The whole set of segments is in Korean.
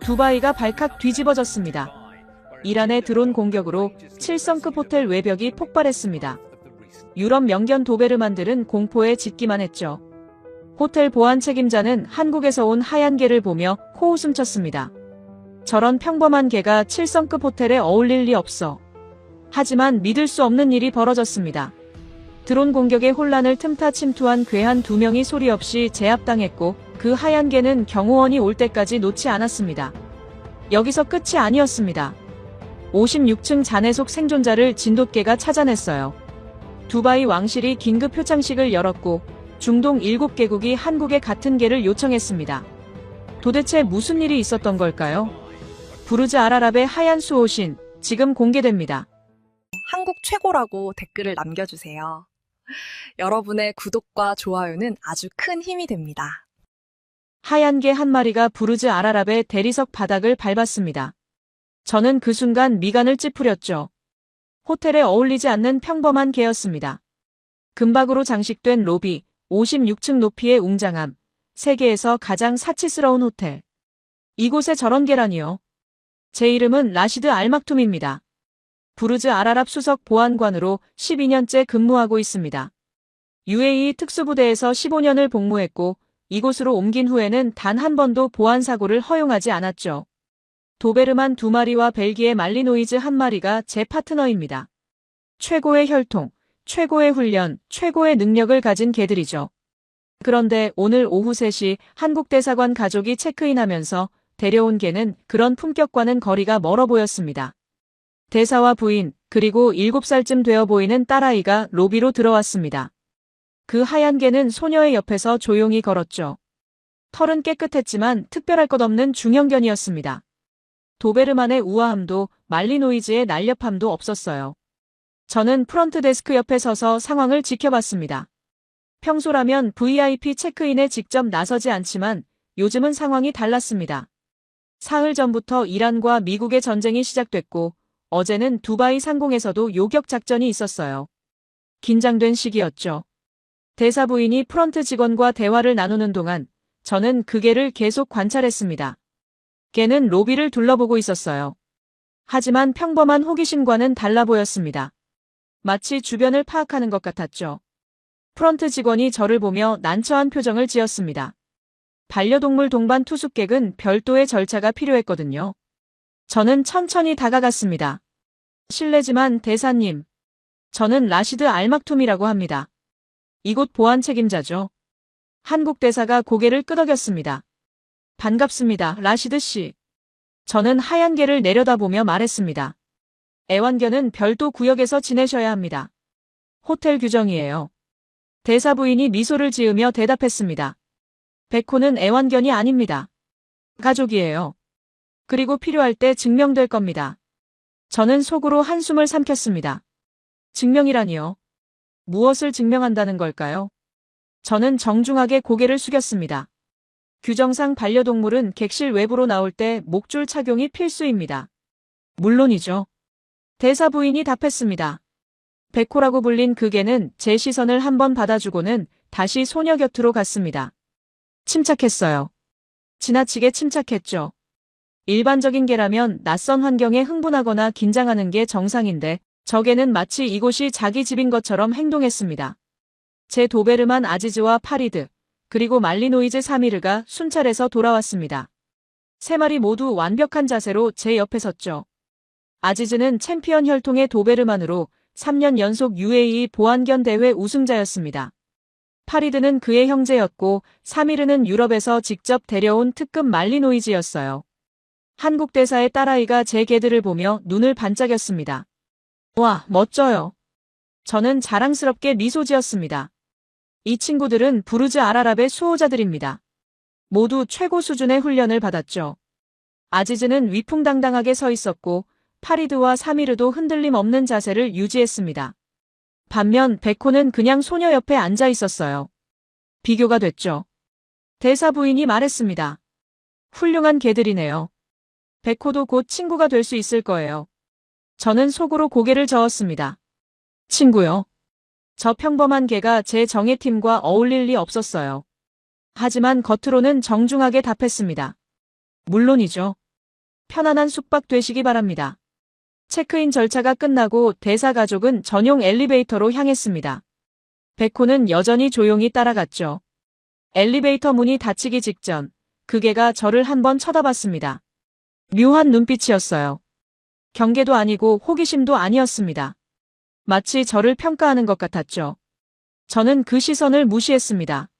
두바이가 발칵 뒤집어졌습니다. 이란의 드론 공격으로 7성급 호텔 외벽이 폭발했습니다. 유럽 명견 도베르만들은 공포에 짖기만 했죠. 호텔 보안 책임자는 한국에서 온 하얀 개를 보며 코웃음 쳤습니다. 저런 평범한 개가 7성급 호텔에 어울릴 리 없어. 하지만 믿을 수 없는 일이 벌어졌습니다. 드론 공격의 혼란을 틈타 침투한 괴한 2명이 소리 없이 제압당했고 그 하얀 개는 경호원이 올 때까지 놓지 않았습니다. 여기서 끝이 아니었습니다. 56층 잔해속 생존자를 진돗개가 찾아냈어요. 두바이 왕실이 긴급 표창식을 열었고 중동 7개국이 한국에 같은 개를 요청했습니다. 도대체 무슨 일이 있었던 걸까요? 부르즈 알아랍의 하얀 수호신, 지금 공개됩니다. 한국 최고라고 댓글을 남겨주세요. 여러분의 구독과 좋아요는 아주 큰 힘이 됩니다. 하얀 개 한 마리가 부르즈 알아랍의 대리석 바닥을 밟았습니다. 저는 그 순간 미간을 찌푸렸죠. 호텔에 어울리지 않는 평범한 개였습니다. 금박으로 장식된 로비, 56층 높이의 웅장함, 세계에서 가장 사치스러운 호텔. 이곳에 저런 개라니요. 제 이름은 라시드 알막툼입니다. 부르즈 알아랍 수석 보안관으로 12년째 근무하고 있습니다. UAE 특수부대에서 15년을 복무했고 이곳으로 옮긴 후에는 단 한 번도 보안 사고를 허용하지 않았죠. 도베르만 2마리와 벨기에 말리노이즈 1마리가 제 파트너입니다. 최고의 혈통, 최고의 훈련, 최고의 능력을 가진 개들이죠. 그런데 오늘 오후 3시 한국 대사관 가족이 체크인하면서 데려온 개는 그런 품격과는 거리가 멀어 보였습니다. 대사와 부인, 그리고 7살쯤 되어 보이는 딸아이가 로비로 들어왔습니다. 그 하얀 개는 소녀의 옆에서 조용히 걸었죠. 털은 깨끗했지만 특별할 것 없는 중형견이었습니다. 도베르만의 우아함도 말리노이즈의 날렵함도 없었어요. 저는 프런트 데스크 옆에 서서 상황을 지켜봤습니다. 평소라면 VIP 체크인에 직접 나서지 않지만 요즘은 상황이 달랐습니다. 사흘 전부터 이란과 미국의 전쟁이 시작됐고 어제는 두바이 상공에서도 요격 작전이 있었어요. 긴장된 시기였죠. 대사 부인이 프런트 직원과 대화를 나누는 동안 저는 그 개를 계속 관찰했습니다. 개는 로비를 둘러보고 있었어요. 하지만 평범한 호기심과는 달라 보였습니다. 마치 주변을 파악하는 것 같았죠. 프런트 직원이 저를 보며 난처한 표정을 지었습니다. 반려동물 동반 투숙객은 별도의 절차가 필요했거든요. 저는 천천히 다가갔습니다. 실례지만 대사님, 저는 라시드 알막툼이라고 합니다. 이곳 보안 책임자죠. 한국 대사가 고개를 끄덕였습니다. 반갑습니다, 라시드 씨. 저는 하얀 개를 내려다보며 말했습니다. 애완견은 별도 구역에서 지내셔야 합니다. 호텔 규정이에요. 대사 부인이 미소를 지으며 대답했습니다. 백호는 애완견이 아닙니다. 가족이에요. 그리고 필요할 때 증명될 겁니다. 저는 속으로 한숨을 삼켰습니다. 증명이라니요? 무엇을 증명한다는 걸까요? 저는 정중하게 고개를 숙였습니다. 규정상 반려동물은 객실 외부로 나올 때 목줄 착용이 필수입니다. 물론이죠. 대사 부인이 답했습니다. 백호라고 불린 그 개는 제 시선을 한번 받아주고는 다시 소녀 곁으로 갔습니다. 침착했어요. 지나치게 침착했죠. 일반적인 개라면 낯선 환경에 흥분하거나 긴장하는 게 정상인데 저 개는 마치 이곳이 자기 집인 것처럼 행동했습니다. 제 도베르만 아지즈와 파리드, 그리고 말리노이즈 사미르가 순찰에서 돌아왔습니다. 3마리 모두 완벽한 자세로 제 옆에 섰죠. 아지즈는 챔피언 혈통의 도베르만으로 3년 연속 UAE 보안견 대회 우승자였습니다. 파리드는 그의 형제였고 사미르는 유럽에서 직접 데려온 특급 말리노이즈였어요. 한국 대사의 딸아이가 제 개들을 보며 눈을 반짝였습니다. 와, 멋져요. 저는 자랑스럽게 미소 지었습니다. 이 친구들은 부르즈 알아랍의 수호자들입니다. 모두 최고 수준의 훈련을 받았죠. 아지즈는 위풍당당하게 서 있었고 파리드와 사미르도 흔들림 없는 자세를 유지했습니다. 반면 백호는 그냥 소녀 옆에 앉아 있었어요. 비교가 됐죠. 대사 부인이 말했습니다. 훌륭한 개들이네요. 백호도 곧 친구가 될 수 있을 거예요. 저는 속으로 고개를 저었습니다. 친구요. 저 평범한 개가 제 정예팀과 어울릴 리 없었어요. 하지만 겉으로는 정중하게 답했습니다. 물론이죠. 편안한 숙박 되시기 바랍니다. 체크인 절차가 끝나고 대사 가족은 전용 엘리베이터로 향했습니다. 백호는 여전히 조용히 따라갔죠. 엘리베이터 문이 닫히기 직전 그 개가 저를 한번 쳐다봤습니다. 묘한 눈빛이었어요. 경계도 아니고 호기심도 아니었습니다. 마치 저를 평가하는 것 같았죠. 저는 그 시선을 무시했습니다.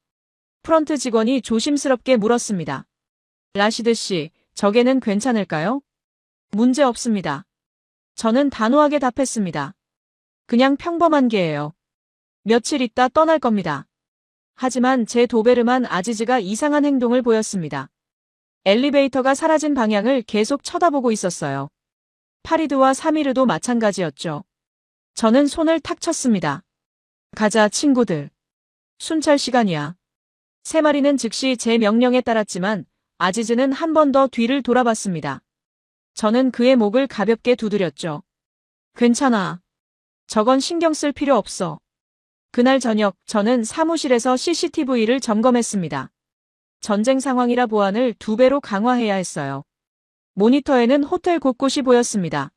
프런트 직원이 조심스럽게 물었습니다. 라시드 씨, 저 개는 괜찮을까요? 문제 없습니다. 저는 단호하게 답했습니다. 그냥 평범한 개예요. 며칠 있다 떠날 겁니다. 하지만 제 도베르만 아지즈가 이상한 행동을 보였습니다. 엘리베이터가 사라진 방향을 계속 쳐다보고 있었어요. 파리드와 사미르도 마찬가지였죠. 저는 손을 탁 쳤습니다. 가자, 친구들. 순찰 시간이야. 세 마리는 즉시 제 명령에 따랐지만 아지즈는 한 번 더 뒤를 돌아봤습니다. 저는 그의 목을 가볍게 두드렸죠. 괜찮아. 저건 신경 쓸 필요 없어. 그날 저녁 저는 사무실에서 CCTV를 점검했습니다. 전쟁 상황이라 보안을 2배로 강화해야 했어요. 모니터에는 호텔 곳곳이 보였습니다.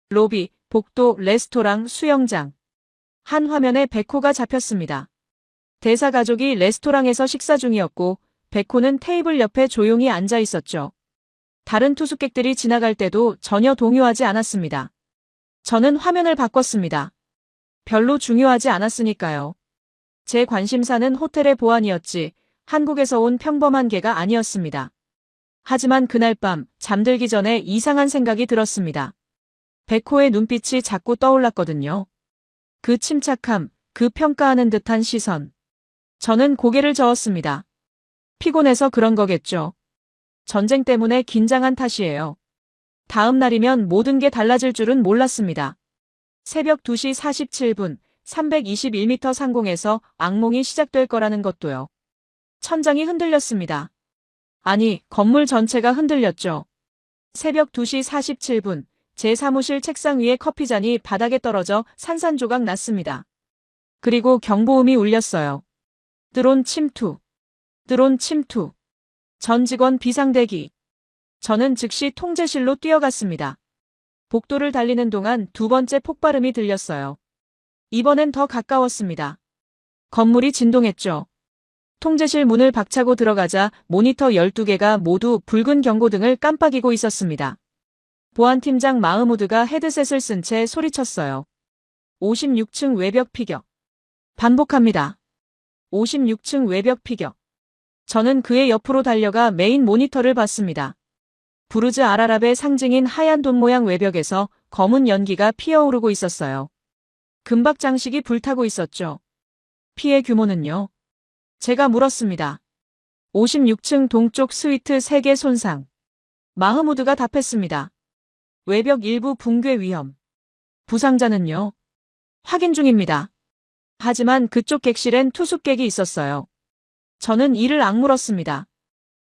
로비, 복도, 레스토랑, 수영장. 한 화면에 백호가 잡혔습니다. 대사 가족이 레스토랑에서 식사 중이었고 백호는 테이블 옆에 조용히 앉아 있었죠. 다른 투숙객들이 지나갈 때도 전혀 동요하지 않았습니다. 저는 화면을 바꿨습니다. 별로 중요하지 않았으니까요. 제 관심사는 호텔의 보안이었지 한국에서 온 평범한 개가 아니었습니다. 하지만 그날 밤 잠들기 전에 이상한 생각이 들었습니다. 백호의 눈빛이 자꾸 떠올랐거든요. 그 침착함, 그 평가하는 듯한 시선. 저는 고개를 저었습니다. 피곤해서 그런 거겠죠. 전쟁 때문에 긴장한 탓이에요. 다음 날이면 모든 게 달라질 줄은 몰랐습니다. 새벽 2시 47분, 321m 상공에서 악몽이 시작될 거라는 것도요. 천장이 흔들렸습니다. 아니, 건물 전체가 흔들렸죠. 새벽 2시 47분, 제 사무실 책상 위에 커피잔이 바닥에 떨어져 산산조각 났습니다. 그리고 경보음이 울렸어요. 드론 침투. 드론 침투. 전 직원 비상대기. 저는 즉시 통제실로 뛰어갔습니다. 복도를 달리는 동안 2번째 폭발음이 들렸어요. 이번엔 더 가까웠습니다. 건물이 진동했죠. 통제실 문을 박차고 들어가자 모니터 12개가 모두 붉은 경고등을 깜빡이고 있었습니다. 보안팀장 마흐무드가 헤드셋을 쓴 채 소리쳤어요. 56층 외벽 피격. 반복합니다. 56층 외벽 피격. 저는 그의 옆으로 달려가 메인 모니터를 봤습니다. 부르즈 알아랍의 상징인 하얀 돈 모양 외벽에서 검은 연기가 피어오르고 있었어요. 금박 장식이 불타고 있었죠. 피해 규모는요? 제가 물었습니다. 56층 동쪽 스위트 3개 손상. 마흐무드가 답했습니다. 외벽 일부 붕괴 위험. 부상자는요? 확인 중입니다. 하지만 그쪽 객실엔 투숙객이 있었어요. 저는 이를 악물었습니다.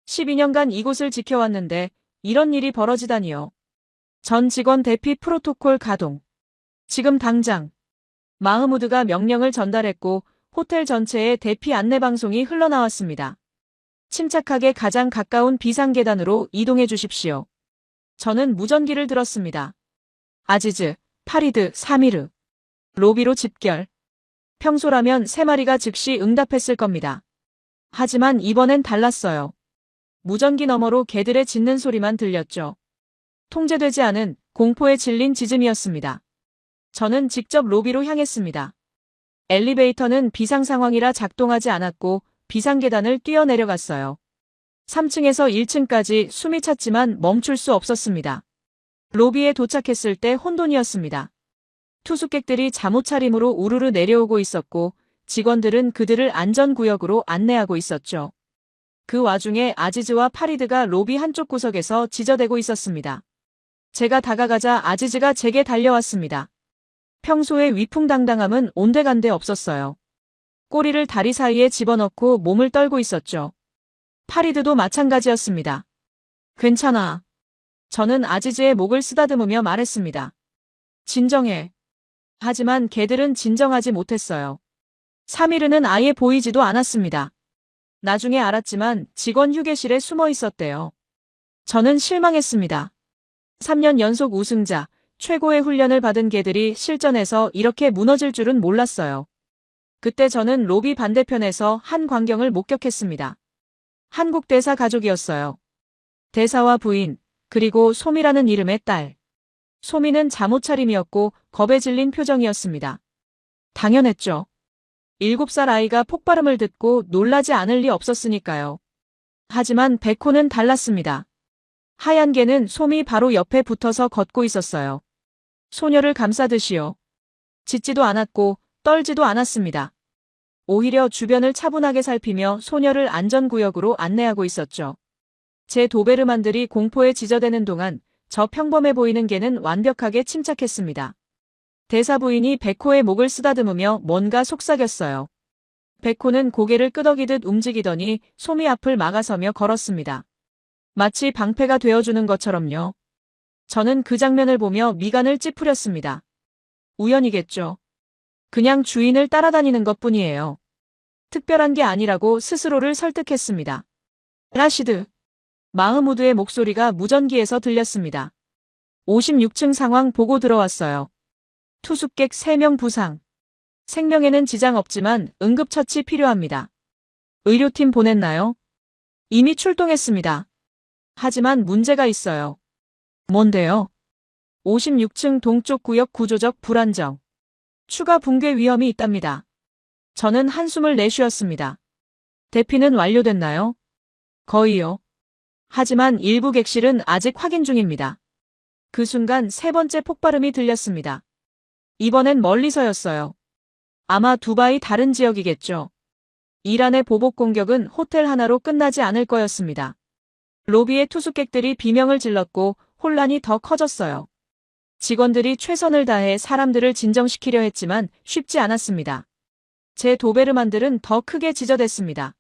12년간 이곳을 지켜왔는데 이런 일이 벌어지다니요. 전 직원 대피 프로토콜 가동. 지금 당장. 마흐무드가 명령을 전달했고 호텔 전체에 대피 안내 방송이 흘러나왔습니다. 침착하게 가장 가까운 비상계단으로 이동해 주십시오. 저는 무전기를 들었습니다. 아지즈, 파리드, 사미르. 로비로 집결. 평소라면 3마리가 즉시 응답했을 겁니다. 하지만 이번엔 달랐어요. 무전기 너머로 개들의 짖는 소리만 들렸죠. 통제되지 않은 공포에 질린 짖음이었습니다. 저는 직접 로비로 향했습니다. 엘리베이터는 비상 상황이라 작동하지 않았고 비상계단을 뛰어내려갔어요. 3층에서 1층까지 숨이 찼지만 멈출 수 없었습니다. 로비에 도착했을 때 혼돈이었습니다. 투숙객들이 잠옷 차림으로 우르르 내려오고 있었고 직원들은 그들을 안전구역으로 안내하고 있었죠. 그 와중에 아지즈와 파리드가 로비 한쪽 구석에서 지저대고 있었습니다. 제가 다가가자 아지즈가 제게 달려왔습니다. 평소의 위풍당당함은 온데간데 없었어요. 꼬리를 다리 사이에 집어넣고 몸을 떨고 있었죠. 파리드도 마찬가지였습니다. 괜찮아. 저는 아지즈의 목을 쓰다듬으며 말했습니다. 진정해. 하지만 개들은 진정하지 못했어요. 사미르는 아예 보이지도 않았습니다. 나중에 알았지만 직원 휴게실에 숨어 있었대요. 저는 실망했습니다. 3년 연속 우승자, 최고의 훈련을 받은 개들이 실전에서 이렇게 무너질 줄은 몰랐어요. 그때 저는 로비 반대편에서 한 광경을 목격했습니다. 한국 대사 가족이었어요. 대사와 부인, 그리고 소미라는 이름의 딸. 소미는 잠옷 차림이었고 겁에 질린 표정이었습니다. 당연했죠. 7살 아이가 폭발음을 듣고 놀라지 않을 리 없었으니까요. 하지만 백호는 달랐습니다. 하얀 개는 소미 바로 옆에 붙어서 걷고 있었어요. 소녀를 감싸듯이요. 짖지도 않았고 떨지도 않았습니다. 오히려 주변을 차분하게 살피며 소녀를 안전구역으로 안내하고 있었죠. 제 도베르만들이 공포에 지저대는 동안 저 평범해 보이는 개는 완벽하게 침착했습니다. 대사 부인이 백호의 목을 쓰다듬으며 뭔가 속삭였어요. 백호는 고개를 끄덕이듯 움직이더니 소미 앞을 막아서며 걸었습니다. 마치 방패가 되어주는 것처럼요. 저는 그 장면을 보며 미간을 찌푸렸습니다. 우연이겠죠. 그냥 주인을 따라다니는 것뿐이에요. 특별한 게 아니라고 스스로를 설득했습니다. 라시드. 마흐무드의 목소리가 무전기에서 들렸습니다. 56층 상황 보고 들어왔어요. 투숙객 3명 부상. 생명에는 지장 없지만 응급처치 필요합니다. 의료팀 보냈나요? 이미 출동했습니다. 하지만 문제가 있어요. 뭔데요? 56층 동쪽 구역 구조적 불안정. 추가 붕괴 위험이 있답니다. 저는 한숨을 내쉬었습니다. 대피는 완료됐나요? 거의요. 하지만 일부 객실은 아직 확인 중입니다. 그 순간 3번째 폭발음이 들렸습니다. 이번엔 멀리서였어요. 아마 두바이 다른 지역이겠죠. 이란의 보복 공격은 호텔 하나로 끝나지 않을 거였습니다. 로비의 투숙객들이 비명을 질렀고 혼란이 더 커졌어요. 직원들이 최선을 다해 사람들을 진정시키려 했지만 쉽지 않았습니다. 제 도베르만들은 더 크게 지저댔습니다.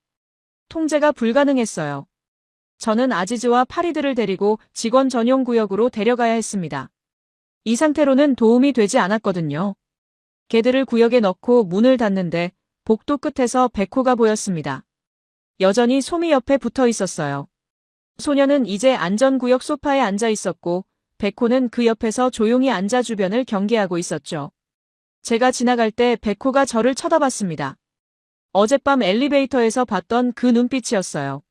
통제가 불가능했어요. 저는 아지즈와 파리드를 데리고 직원 전용 구역으로 데려가야 했습니다. 이 상태로는 도움이 되지 않았거든요. 개들을 구역에 넣고 문을 닫는데 복도 끝에서 백호가 보였습니다. 여전히 소미 옆에 붙어 있었어요. 소녀는 이제 안전구역 소파에 앉아 있었고 백호는 그 옆에서 조용히 앉아 주변을 경계하고 있었죠. 제가 지나갈 때 백호가 저를 쳐다봤습니다. 어젯밤 엘리베이터에서 봤던 그 눈빛이었어요.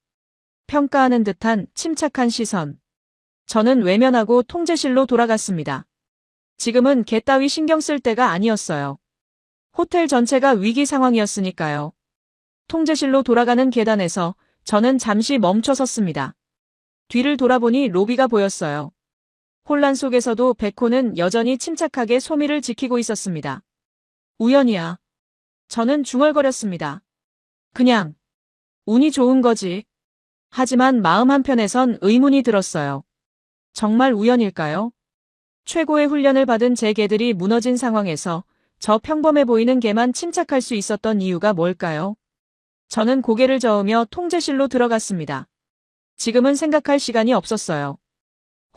평가하는 듯한 침착한 시선. 저는 외면하고 통제실로 돌아갔습니다. 지금은 개 따위 신경 쓸 때가 아니었어요. 호텔 전체가 위기 상황이었으니까요. 통제실로 돌아가는 계단에서 저는 잠시 멈춰 섰습니다. 뒤를 돌아보니 로비가 보였어요. 혼란 속에서도 백호는 여전히 침착하게 소미를 지키고 있었습니다. 우연이야. 저는 중얼거렸습니다. 그냥 운이 좋은 거지. 하지만 마음 한편에선 의문이 들었어요. 정말 우연일까요? 최고의 훈련을 받은 제 개들이 무너진 상황에서 저 평범해 보이는 개만 침착할 수 있었던 이유가 뭘까요? 저는 고개를 저으며 통제실로 들어갔습니다. 지금은 생각할 시간이 없었어요.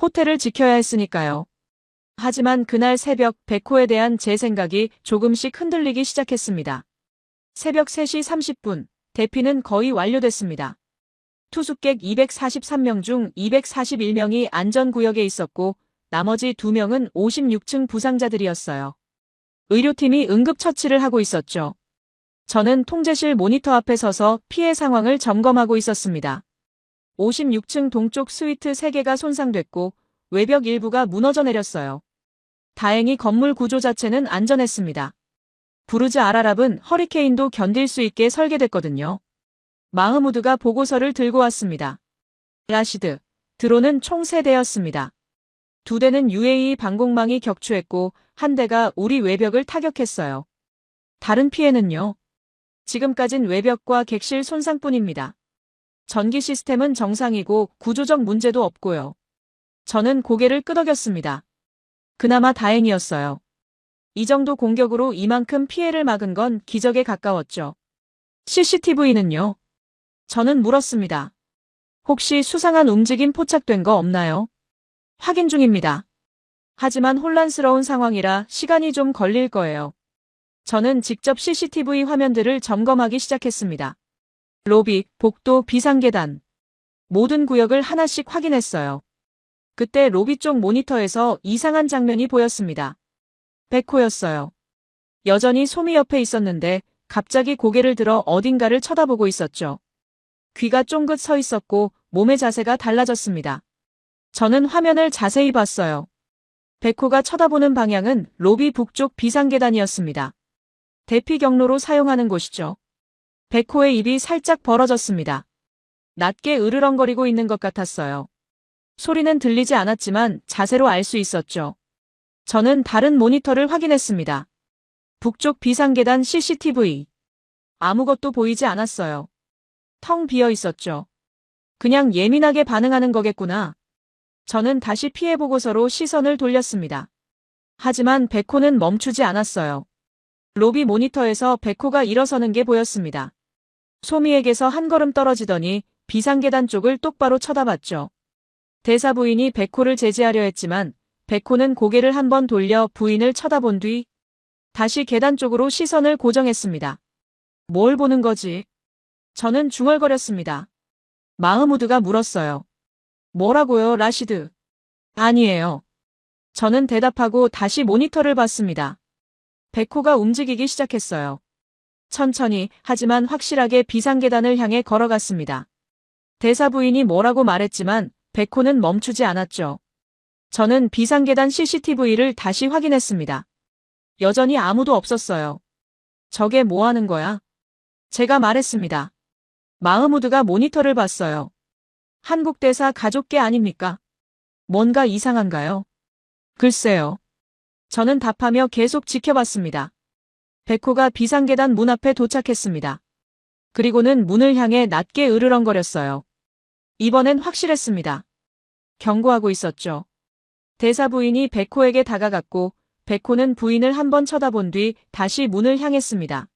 호텔을 지켜야 했으니까요. 하지만 그날 새벽 백호에 대한 제 생각이 조금씩 흔들리기 시작했습니다. 새벽 3시 30분, 대피는 거의 완료됐습니다. 투숙객 243명 중 241명이 안전구역에 있었고 나머지 2명은 56층 부상자들이었어요. 의료팀이 응급처치를 하고 있었죠. 저는 통제실 모니터 앞에 서서 피해 상황을 점검하고 있었습니다. 56층 동쪽 스위트 3개가 손상됐고 외벽 일부가 무너져 내렸어요. 다행히 건물 구조 자체는 안전했습니다. 부르즈 알아랍은 허리케인도 견딜 수 있게 설계됐거든요. 마흐무드가 보고서를 들고 왔습니다. 라시드, 드론은 총 3대였습니다. 2대는 UAE 방공망이 격추했고 1대가 우리 외벽을 타격했어요. 다른 피해는요? 지금까진 외벽과 객실 손상뿐입니다. 전기 시스템은 정상이고 구조적 문제도 없고요. 저는 고개를 끄덕였습니다. 그나마 다행이었어요. 이 정도 공격으로 이만큼 피해를 막은 건 기적에 가까웠죠. CCTV는요? 저는 물었습니다. 혹시 수상한 움직임 포착된 거 없나요? 확인 중입니다. 하지만 혼란스러운 상황이라 시간이 좀 걸릴 거예요. 저는 직접 CCTV 화면들을 점검하기 시작했습니다. 로비, 복도, 비상계단. 모든 구역을 하나씩 확인했어요. 그때 로비 쪽 모니터에서 이상한 장면이 보였습니다. 백호였어요. 여전히 소미 옆에 있었는데 갑자기 고개를 들어 어딘가를 쳐다보고 있었죠. 귀가 쫑긋 서 있었고 몸의 자세가 달라졌습니다. 저는 화면을 자세히 봤어요. 백호가 쳐다보는 방향은 로비 북쪽 비상계단이었습니다. 대피 경로로 사용하는 곳이죠. 백호의 입이 살짝 벌어졌습니다. 낮게 으르렁거리고 있는 것 같았어요. 소리는 들리지 않았지만 자세로 알 수 있었죠. 저는 다른 모니터를 확인했습니다. 북쪽 비상계단 CCTV. 아무것도 보이지 않았어요. 텅 비어 있었죠. 그냥 예민하게 반응하는 거겠구나. 저는 다시 피해보고서로 시선을 돌렸습니다. 하지만 백호는 멈추지 않았어요. 로비 모니터에서 백호가 일어서는 게 보였습니다. 소미에게서 한 걸음 떨어지더니 비상계단 쪽을 똑바로 쳐다봤죠. 대사 부인이 백호를 제지하려 했지만 백호는 고개를 한번 돌려 부인을 쳐다본 뒤 다시 계단 쪽으로 시선을 고정했습니다. 뭘 보는 거지? 저는 중얼거렸습니다. 마흐무드가 물었어요. 뭐라고요, 라시드? 아니에요. 저는 대답하고 다시 모니터를 봤습니다. 백호가 움직이기 시작했어요. 천천히 하지만 확실하게 비상계단을 향해 걸어갔습니다. 대사 부인이 뭐라고 말했지만 백호는 멈추지 않았죠. 저는 비상계단 CCTV를 다시 확인했습니다. 여전히 아무도 없었어요. 저게 뭐 하는 거야? 제가 말했습니다. 마흐무드가 모니터를 봤어요. 한국 대사 가족계 아닙니까? 뭔가 이상한가요? 글쎄요. 저는 답하며 계속 지켜봤습니다. 백호가 비상계단 문 앞에 도착했습니다. 그리고는 문을 향해 낮게 으르렁거렸어요. 이번엔 확실했습니다. 경고하고 있었죠. 대사 부인이 백호에게 다가갔고 백호는 부인을 한번 쳐다본 뒤 다시 문을 향했습니다.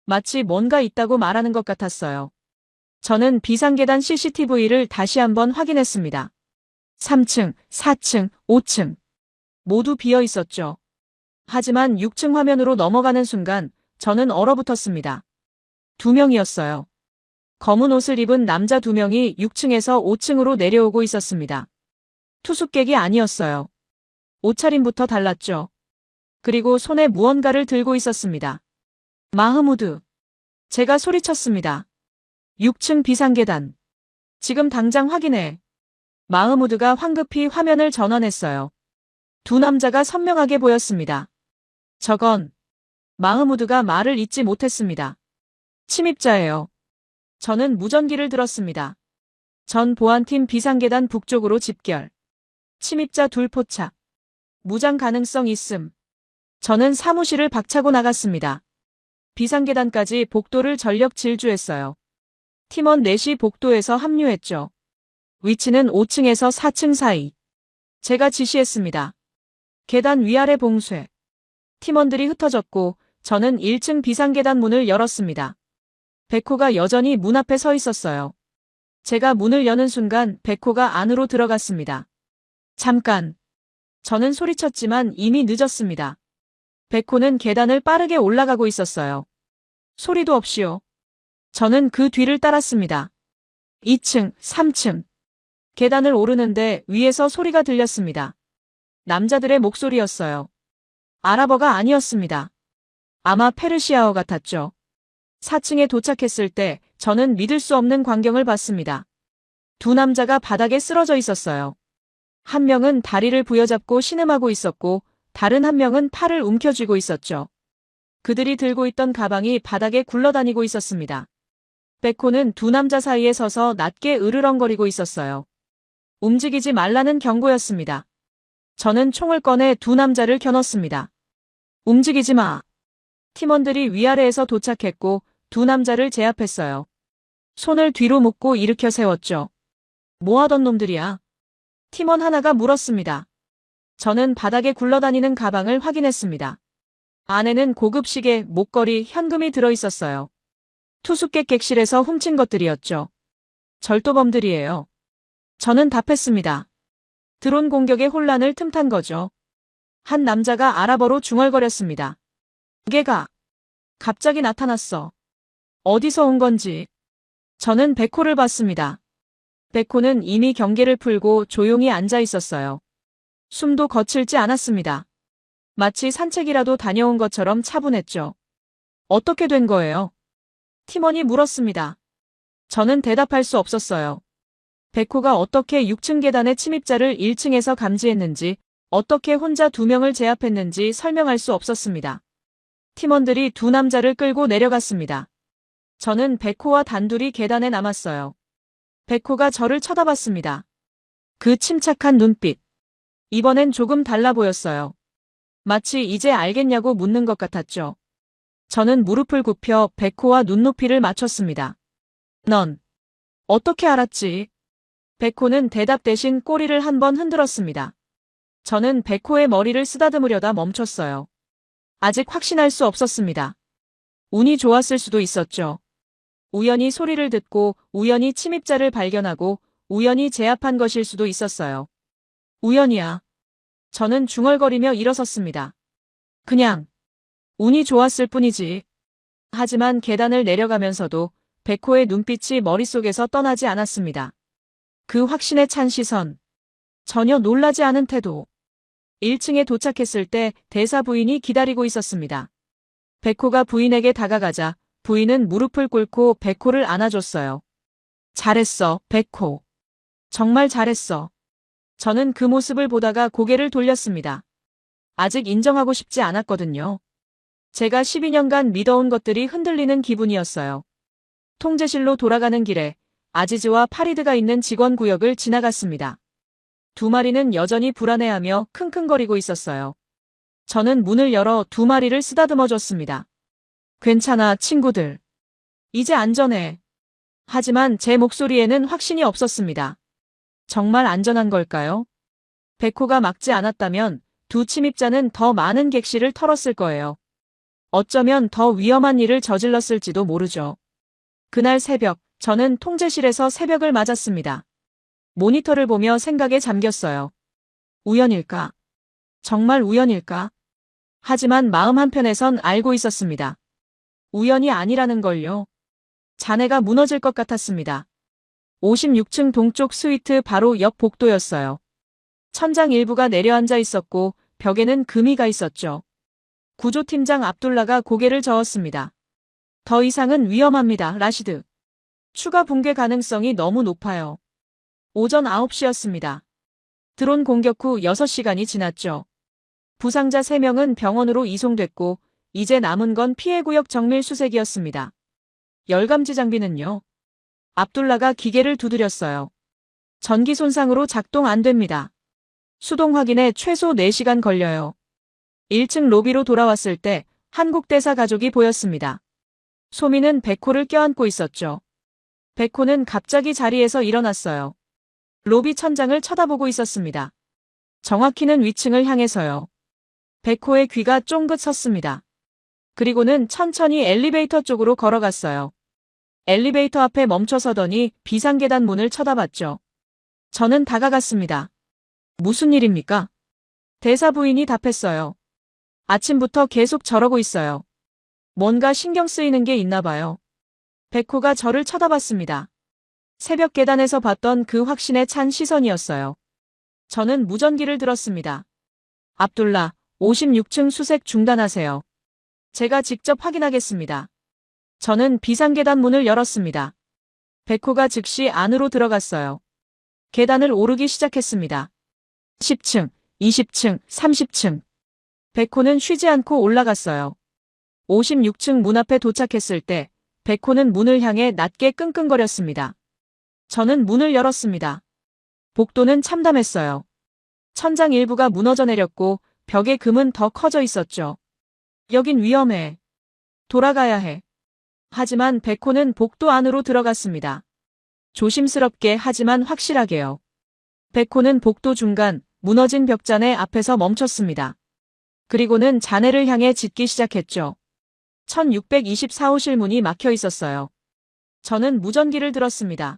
마치 뭔가 있다고 말하는 것 같았어요. 저는 비상계단 CCTV를 다시 한번 확인했습니다. 3층, 4층, 5층. 모두 비어 있었죠. 하지만 6층 화면으로 넘어가는 순간 저는 얼어붙었습니다. 2명이었어요. 검은 옷을 입은 남자 2명이 6층에서 5층으로 내려오고 있었습니다. 투숙객이 아니었어요. 옷차림부터 달랐죠. 그리고 손에 무언가를 들고 있었습니다. 마흐무드. 제가 소리쳤습니다. 6층 비상계단. 지금 당장 확인해. 마흐무드가 황급히 화면을 전환했어요. 두 남자가 선명하게 보였습니다. 저건. 마흐무드가 말을 잇지 못했습니다. 침입자예요. 저는 무전기를 들었습니다. 전 보안팀 비상계단 북쪽으로 집결. 침입자 둘 포착. 무장 가능성 있음. 저는 사무실을 박차고 나갔습니다. 비상계단까지 복도를 전력 질주했어요. 팀원 넷이 복도에서 합류했죠. 위치는 5층에서 4층 사이. 제가 지시했습니다. 계단 위아래 봉쇄. 팀원들이 흩어졌고 저는 1층 비상계단 문을 열었습니다. 백호가 여전히 문 앞에 서 있었어요. 제가 문을 여는 순간 백호가 안으로 들어갔습니다. 잠깐. 저는 소리쳤지만 이미 늦었습니다. 백호는 계단을 빠르게 올라가고 있었어요. 소리도 없이요. 저는 그 뒤를 따랐습니다. 2층, 3층. 계단을 오르는데 위에서 소리가 들렸습니다. 남자들의 목소리였어요. 아랍어가 아니었습니다. 아마 페르시아어 같았죠. 4층에 도착했을 때 저는 믿을 수 없는 광경을 봤습니다. 두 남자가 바닥에 쓰러져 있었어요. 한 명은 다리를 부여잡고 신음하고 있었고 다른 한 명은 팔을 움켜쥐고 있었죠. 그들이 들고 있던 가방이 바닥에 굴러다니고 있었습니다. 백호는 두 남자 사이에 서서 낮게 으르렁거리고 있었어요. 움직이지 말라는 경고였습니다. 저는 총을 꺼내 두 남자를 겨눴습니다. 움직이지 마. 팀원들이 위아래에서 도착했고 두 남자를 제압했어요. 손을 뒤로 묶고 일으켜 세웠죠. 뭐 하던 놈들이야? 팀원 하나가 물었습니다. 저는 바닥에 굴러다니는 가방을 확인했습니다. 안에는 고급 시계, 목걸이, 현금이 들어있었어요. 투숙객 객실에서 훔친 것들이었죠. 절도범들이에요. 저는 답했습니다. 드론 공격의 혼란을 틈탄 거죠. 한 남자가 아랍어로 중얼거렸습니다. 걔가 갑자기 나타났어. 어디서 온 건지. 저는 백호를 봤습니다. 백호는 이미 경계를 풀고 조용히 앉아 있었어요. 숨도 거칠지 않았습니다. 마치 산책이라도 다녀온 것처럼 차분했죠. 어떻게 된 거예요? 팀원이 물었습니다. 저는 대답할 수 없었어요. 백호가 어떻게 6층 계단의 침입자를 1층에서 감지했는지, 어떻게 혼자 2명을 제압했는지 설명할 수 없었습니다. 팀원들이 두 남자를 끌고 내려갔습니다. 저는 백호와 단둘이 계단에 남았어요. 백호가 저를 쳐다봤습니다. 그 침착한 눈빛. 이번엔 조금 달라 보였어요. 마치 이제 알겠냐고 묻는 것 같았죠. 저는 무릎을 굽혀 백호와 눈높이를 맞췄습니다. 넌 어떻게 알았지? 백호는 대답 대신 꼬리를 한번 흔들었습니다. 저는 백호의 머리를 쓰다듬으려다 멈췄어요. 아직 확신할 수 없었습니다. 운이 좋았을 수도 있었죠. 우연히 소리를 듣고 우연히 침입자를 발견하고 우연히 제압한 것일 수도 있었어요. 우연이야. 저는 중얼거리며 일어섰습니다. 그냥 운이 좋았을 뿐이지. 하지만 계단을 내려가면서도 백호의 눈빛이 머릿속에서 떠나지 않았습니다. 그 확신에 찬 시선. 전혀 놀라지 않은 태도. 1층에 도착했을 때 대사 부인이 기다리고 있었습니다. 백호가 부인에게 다가가자 부인은 무릎을 꿇고 백호를 안아줬어요. 잘했어, 백호. 정말 잘했어. 저는 그 모습을 보다가 고개를 돌렸습니다. 아직 인정하고 싶지 않았거든요. 제가 12년간 믿어온 것들이 흔들리는 기분이었어요. 통제실로 돌아가는 길에 아지즈와 파리드가 있는 직원 구역을 지나갔습니다. 두 마리는 여전히 불안해하며 킁킁거리고 있었어요. 저는 문을 열어 두 마리를 쓰다듬어줬습니다. 괜찮아, 친구들. 이제 안전해. 하지만 제 목소리에는 확신이 없었습니다. 정말 안전한 걸까요? 백호가 막지 않았다면 두 침입자는 더 많은 객실을 털었을 거예요. 어쩌면 더 위험한 일을 저질렀을지도 모르죠. 그날 새벽, 저는 통제실에서 새벽을 맞았습니다. 모니터를 보며 생각에 잠겼어요. 우연일까? 정말 우연일까? 하지만 마음 한편에선 알고 있었습니다. 우연이 아니라는 걸요. 자네가 무너질 것 같았습니다. 56층 동쪽 스위트 바로 옆 복도였어요. 천장 일부가 내려앉아 있었고 벽에는 금이가 있었죠. 구조팀장 압둘라가 고개를 저었습니다. 더 이상은 위험합니다, 라시드. 추가 붕괴 가능성이 너무 높아요. 오전 9시였습니다. 드론 공격 후 6시간이 지났죠. 부상자 3명은 병원으로 이송됐고 이제 남은 건 피해구역 정밀 수색이었습니다. 열감지 장비는요? 압둘라가 기계를 두드렸어요. 전기 손상으로 작동 안 됩니다. 수동 확인에 최소 4시간 걸려요. 1층 로비로 돌아왔을 때 한국 대사 가족이 보였습니다. 소미는 백호를 껴안고 있었죠. 백호는 갑자기 자리에서 일어났어요. 로비 천장을 쳐다보고 있었습니다. 정확히는 위층을 향해서요. 백호의 귀가 쫑긋 섰습니다. 그리고는 천천히 엘리베이터 쪽으로 걸어갔어요. 엘리베이터 앞에 멈춰서더니 비상계단 문을 쳐다봤죠. 저는 다가갔습니다. 무슨 일입니까? 대사 부인이 답했어요. 아침부터 계속 저러고 있어요. 뭔가 신경 쓰이는 게 있나 봐요. 백호가 저를 쳐다봤습니다. 새벽 계단에서 봤던 그 확신에 찬 시선이었어요. 저는 무전기를 들었습니다. 압둘라, 56층 수색 중단하세요. 제가 직접 확인하겠습니다. 저는 비상계단 문을 열었습니다. 백호가 즉시 안으로 들어갔어요. 계단을 오르기 시작했습니다. 10층, 20층, 30층. 백호는 쉬지 않고 올라갔어요. 56층 문 앞에 도착했을 때 백호는 문을 향해 낮게 끙끙거렸습니다. 저는 문을 열었습니다. 복도는 참담했어요. 천장 일부가 무너져 내렸고 벽의 금은 더 커져 있었죠. 여긴 위험해. 돌아가야 해. 하지만 백호는 복도 안으로 들어갔습니다. 조심스럽게 하지만 확실하게요. 백호는 복도 중간 무너진 벽잔의 앞에서 멈췄습니다. 그리고는 자네를 향해 짖기 시작했죠. 1624호실 문이 막혀 있었어요. 저는 무전기를 들었습니다.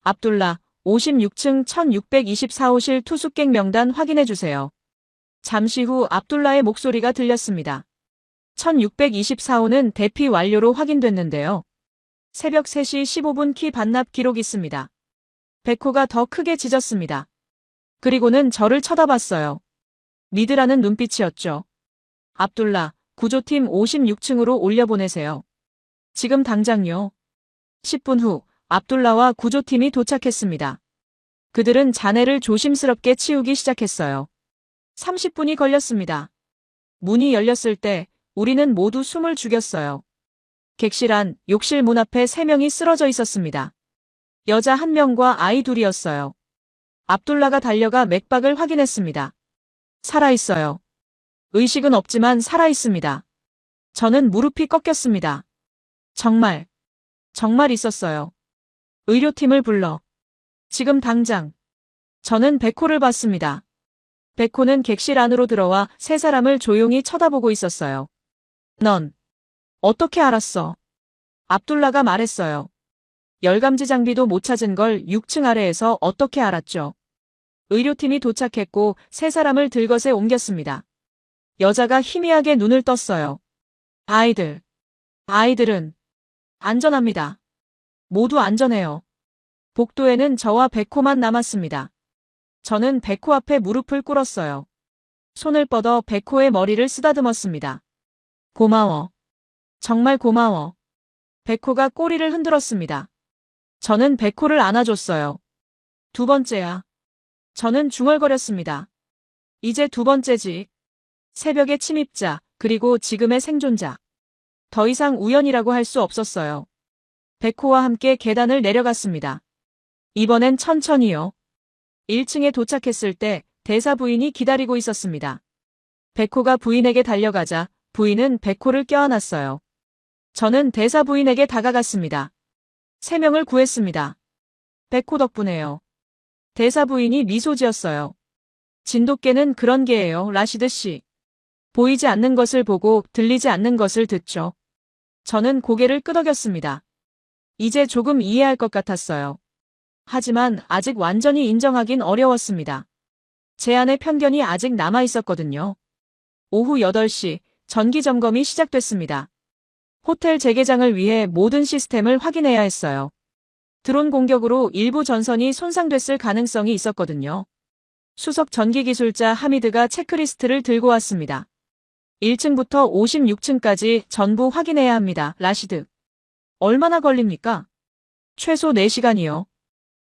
압둘라, 56층 1624호실 투숙객 명단 확인해 주세요. 잠시 후 압둘라의 목소리가 들렸습니다. 1624호는 대피 완료로 확인됐는데요. 새벽 3시 15분 키 반납 기록 있습니다. 백호가 더 크게 짖었습니다. 그리고는 저를 쳐다봤어요. 믿으라는 눈빛이었죠. 압둘라, 구조팀 56층으로 올려보내세요. 지금 당장요. 10분 후 압둘라와 구조팀이 도착했습니다. 그들은 잔해를 조심스럽게 치우기 시작했어요. 30분이 걸렸습니다. 문이 열렸을 때 우리는 모두 숨을 죽였어요. 객실 안 욕실 문 앞에 3명이 쓰러져 있었습니다. 여자 1명과 아이 2이었어요. 압둘라가 달려가 맥박을 확인했습니다. 살아있어요. 의식은 없지만 살아있습니다. 저는 무릎이 꺾였습니다. 정말 있었어요. 의료팀을 불러. 지금 당장. 저는 백호를 봤습니다. 백호는 객실 안으로 들어와 3사람을 조용히 쳐다보고 있었어요. 넌 어떻게 알았어? 압둘라가 말했어요. 열감지 장비도 못 찾은 걸 6층 아래에서 어떻게 알았죠? 의료팀이 도착했고 3사람을 들것에 옮겼습니다. 여자가 희미하게 눈을 떴어요. 아이들은 안전합니다. 모두 안전해요. 복도에는 저와 백호만 남았습니다. 저는 백호 앞에 무릎을 꿇었어요. 손을 뻗어 백호의 머리를 쓰다듬었습니다. 고마워. 정말 고마워. 백호가 꼬리를 흔들었습니다. 저는 백호를 안아줬어요. 2번째야. 저는 중얼거렸습니다. 이제 2번째지. 새벽의 침입자, 그리고 지금의 생존자. 더 이상 우연이라고 할 수 없었어요. 백호와 함께 계단을 내려갔습니다. 이번엔 천천히요. 1층에 도착했을 때 대사 부인이 기다리고 있었습니다. 백호가 부인에게 달려가자 부인은 백호를 껴안았어요. 저는 대사 부인에게 다가갔습니다. 3명을 구했습니다. 백호 덕분에요. 대사 부인이 미소 지었어요. 진돗개는 그런 개예요, 라시드 씨. 보이지 않는 것을 보고 들리지 않는 것을 듣죠. 저는 고개를 끄덕였습니다. 이제 조금 이해할 것 같았어요. 하지만 아직 완전히 인정하긴 어려웠습니다. 제 안에 편견이 아직 남아 있었거든요. 오후 8시 전기 점검이 시작됐습니다. 호텔 재개장을 위해 모든 시스템을 확인해야 했어요. 드론 공격으로 일부 전선이 손상됐을 가능성이 있었거든요. 수석 전기기술자 하미드가 체크리스트를 들고 왔습니다. 1층부터 56층까지 전부 확인해야 합니다. 라시드. 얼마나 걸립니까? 최소 4시간이요.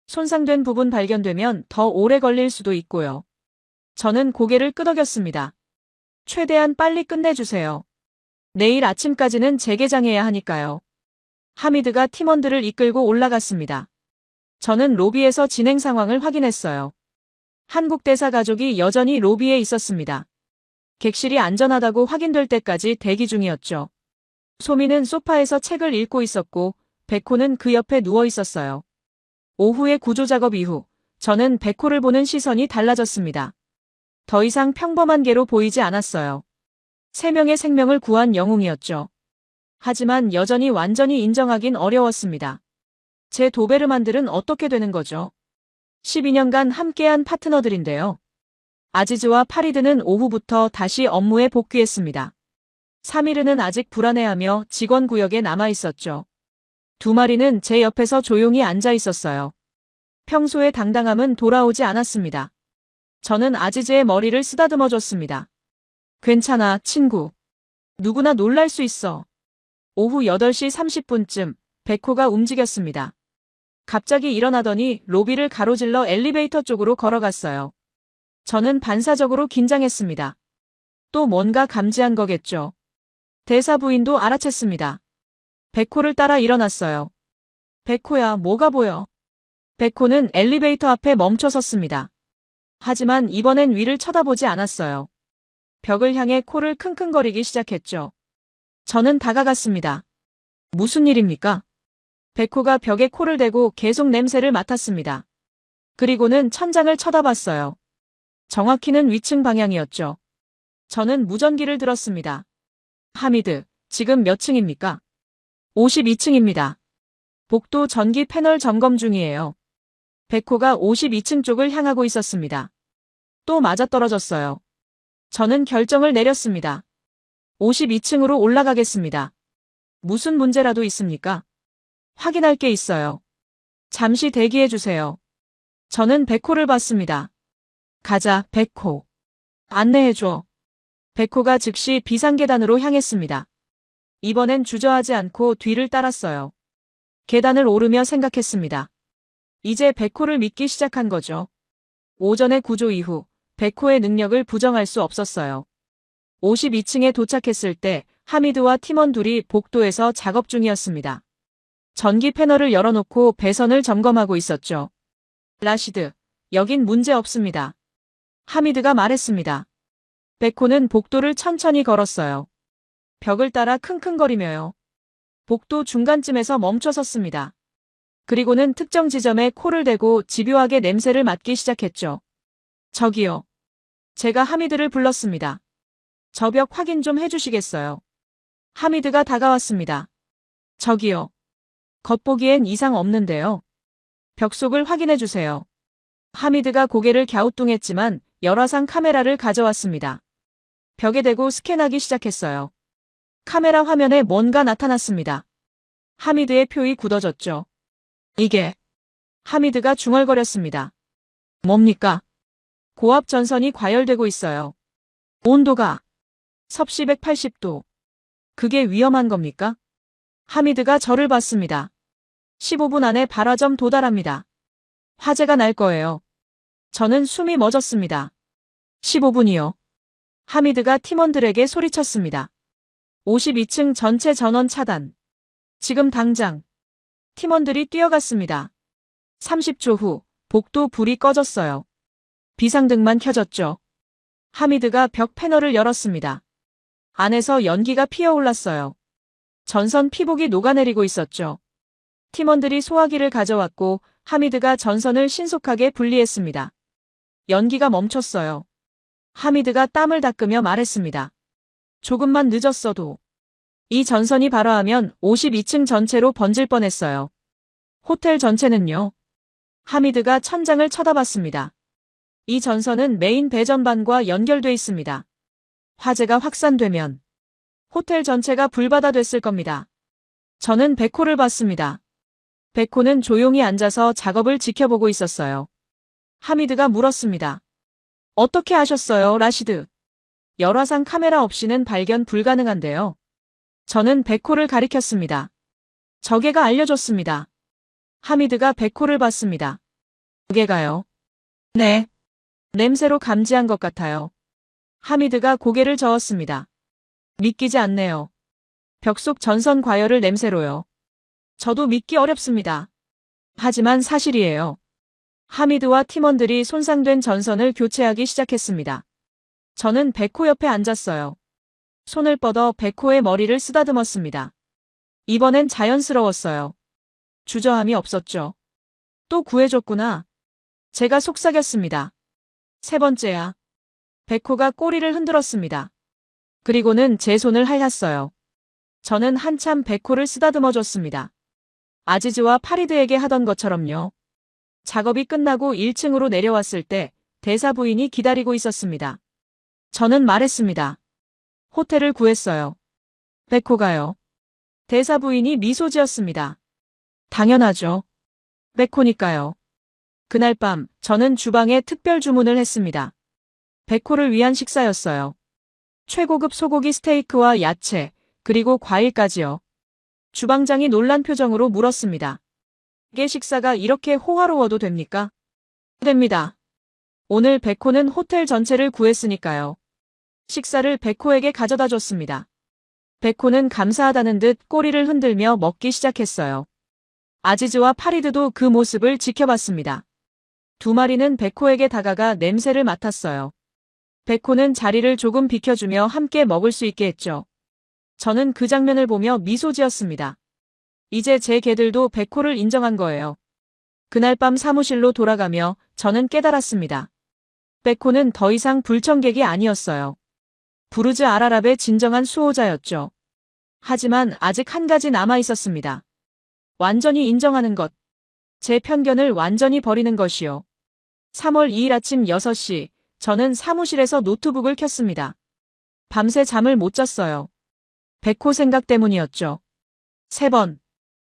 손상된 부분 발견되면 더 오래 걸릴 수도 있고요. 저는 고개를 끄덕였습니다. 최대한 빨리 끝내주세요. 내일 아침까지는 재개장해야 하니까요. 하미드가 팀원들을 이끌고 올라갔습니다. 저는 로비에서 진행 상황을 확인했어요. 한국 대사 가족이 여전히 로비에 있었습니다. 객실이 안전하다고 확인될 때까지 대기 중이었죠. 소미는 소파에서 책을 읽고 있었고 백호는 그 옆에 누워 있었어요. 오후의 구조작업 이후 저는 백호를 보는 시선이 달라졌습니다. 더 이상 평범한 개로 보이지 않았어요. 3명의 생명을 구한 영웅이었죠. 하지만 여전히 완전히 인정하긴 어려웠습니다. 제 도베르만들은 어떻게 되는 거죠? 12년간 함께한 파트너들인데요. 아지즈와 파리드는 오후부터 다시 업무에 복귀했습니다. 사미르는 아직 불안해하며 직원 구역에 남아 있었죠. 2마리는 제 옆에서 조용히 앉아 있었어요. 평소의 당당함은 돌아오지 않았습니다. 저는 아지즈의 머리를 쓰다듬어 줬습니다. 괜찮아, 친구. 누구나 놀랄 수 있어. 오후 8시 30분쯤 백호가 움직였습니다. 갑자기 일어나더니 로비를 가로질러 엘리베이터 쪽으로 걸어갔어요. 저는 반사적으로 긴장했습니다. 또 뭔가 감지한 거겠죠. 대사 부인도 알아챘습니다. 백호를 따라 일어났어요. 백호야, 뭐가 보여? 백호는 엘리베이터 앞에 멈춰 섰습니다. 하지만 이번엔 위를 쳐다보지 않았어요. 벽을 향해 코를 킁킁거리기 시작했죠. 저는 다가갔습니다. 무슨 일입니까? 백호가 벽에 코를 대고 계속 냄새를 맡았습니다. 그리고는 천장을 쳐다봤어요. 정확히는 위층 방향이었죠. 저는 무전기를 들었습니다. 하미드, 지금 몇 층입니까? 52층입니다. 복도 전기 패널 점검 중이에요. 백호가 52층 쪽을 향하고 있었습니다. 또 맞아떨어졌어요. 저는 결정을 내렸습니다. 52층으로 올라가겠습니다. 무슨 문제라도 있습니까? 확인할 게 있어요. 잠시 대기해 주세요. 저는 백호를 봤습니다. 가자, 백호. 안내해줘. 백호가 즉시 비상계단으로 향했습니다. 이번엔 주저하지 않고 뒤를 따랐어요. 계단을 오르며 생각했습니다. 이제 백호를 믿기 시작한 거죠. 오전의 구조 이후 백호의 능력을 부정할 수 없었어요. 52층에 도착했을 때 하미드와 팀원 둘이 복도에서 작업 중이었습니다. 전기 패널을 열어놓고 배선을 점검하고 있었죠. 라시드, 여긴 문제 없습니다. 하미드가 말했습니다. 백호는 복도를 천천히 걸었어요. 벽을 따라 킁킁거리며요. 복도 중간쯤에서 멈춰 섰습니다. 그리고는 특정 지점에 코를 대고 집요하게 냄새를 맡기 시작했죠. 저기요. 제가 하미드를 불렀습니다. 저 벽 확인 좀 해주시겠어요? 하미드가 다가왔습니다. 저기요. 겉보기엔 이상 없는데요. 벽 속을 확인해주세요. 하미드가 고개를 갸우뚱했지만 열화상 카메라를 가져왔습니다. 벽에 대고 스캔하기 시작했어요. 카메라 화면에 뭔가 나타났습니다. 하미드의 표이 굳어졌죠. 이게 하미드가 중얼거렸습니다. 뭡니까? 고압 전선이 과열되고 있어요. 온도가 섭씨 180도. 그게 위험한 겁니까? 하미드가 저를 봤습니다. 15분 안에 발화점 도달합니다. 화재가 날 거예요. 저는 숨이 멎었습니다. 15분이요. 하미드가 팀원들에게 소리쳤습니다. 52층 전체 전원 차단. 지금 당장. 팀원들이 뛰어갔습니다. 30초 후 복도 불이 꺼졌어요. 비상등만 켜졌죠. 하미드가 벽 패널을 열었습니다. 안에서 연기가 피어올랐어요. 전선 피복이 녹아내리고 있었죠. 팀원들이 소화기를 가져왔고 하미드가 전선을 신속하게 분리했습니다. 연기가 멈췄어요. 하미드가 땀을 닦으며 말했습니다. 조금만 늦었어도 이 전선이 발화하면 52층 전체로 번질 뻔했어요. 호텔 전체는요. 하미드가 천장을 쳐다봤습니다. 이 전선은 메인 배전반과 연결돼 있습니다. 화재가 확산되면 호텔 전체가 불바다 됐을 겁니다. 저는 백호를 봤습니다. 백호는 조용히 앉아서 작업을 지켜보고 있었어요. 하미드가 물었습니다. 어떻게 하셨어요, 라시드? 열화상 카메라 없이는 발견 불가능한데요. 저는 백호를 가리켰습니다. 저게가 알려줬습니다. 하미드가 백호를 봤습니다. 저게가요? 네. 냄새로 감지한 것 같아요. 하미드가 고개를 저었습니다. 믿기지 않네요. 벽 속 전선 과열을 냄새로요. 저도 믿기 어렵습니다. 하지만 사실이에요. 하미드와 팀원들이 손상된 전선을 교체하기 시작했습니다. 저는 백호 옆에 앉았어요. 손을 뻗어 백호의 머리를 쓰다듬었습니다. 이번엔 자연스러웠어요. 주저함이 없었죠. 또 구해줬구나. 제가 속삭였습니다. 세 번째야. 백호가 꼬리를 흔들었습니다. 그리고는 제 손을 핥았어요. 저는 한참 백호를 쓰다듬어줬습니다. 아지즈와 파리드에게 하던 것처럼요. 작업이 끝나고 1층으로 내려왔을 때 대사 부인이 기다리고 있었습니다. 저는 말했습니다. 호텔을 구했어요. 백호가요. 대사 부인이 미소 지었습니다. 당연하죠. 백호니까요. 그날 밤 저는 주방에 특별 주문을 했습니다. 백호를 위한 식사였어요. 최고급 소고기 스테이크와 야채, 그리고 과일까지요. 주방장이 놀란 표정으로 물었습니다. 이게 식사가 이렇게 호화로워도 됩니까? 됩니다. 오늘 백호는 호텔 전체를 구했으니까요. 식사를 백호에게 가져다 줬습니다. 백호는 감사하다는 듯 꼬리를 흔들며 먹기 시작했어요. 아지즈와 파리드도 그 모습을 지켜봤습니다. 두 마리는 백호에게 다가가 냄새를 맡았어요. 백호는 자리를 조금 비켜주며 함께 먹을 수 있게 했죠. 저는 그 장면을 보며 미소 지었습니다. 이제 제 개들도 백호를 인정한 거예요. 그날 밤 사무실로 돌아가며 저는 깨달았습니다. 백호는 더 이상 불청객이 아니었어요. 부르즈 알아랍의 진정한 수호자였죠. 하지만 아직 한 가지 남아 있었습니다. 완전히 인정하는 것. 제 편견을 완전히 버리는 것이요. 3월 2일 아침 6시, 저는 사무실에서 노트북을 켰습니다. 밤새 잠을 못 잤어요. 백호 생각 때문이었죠. 3번.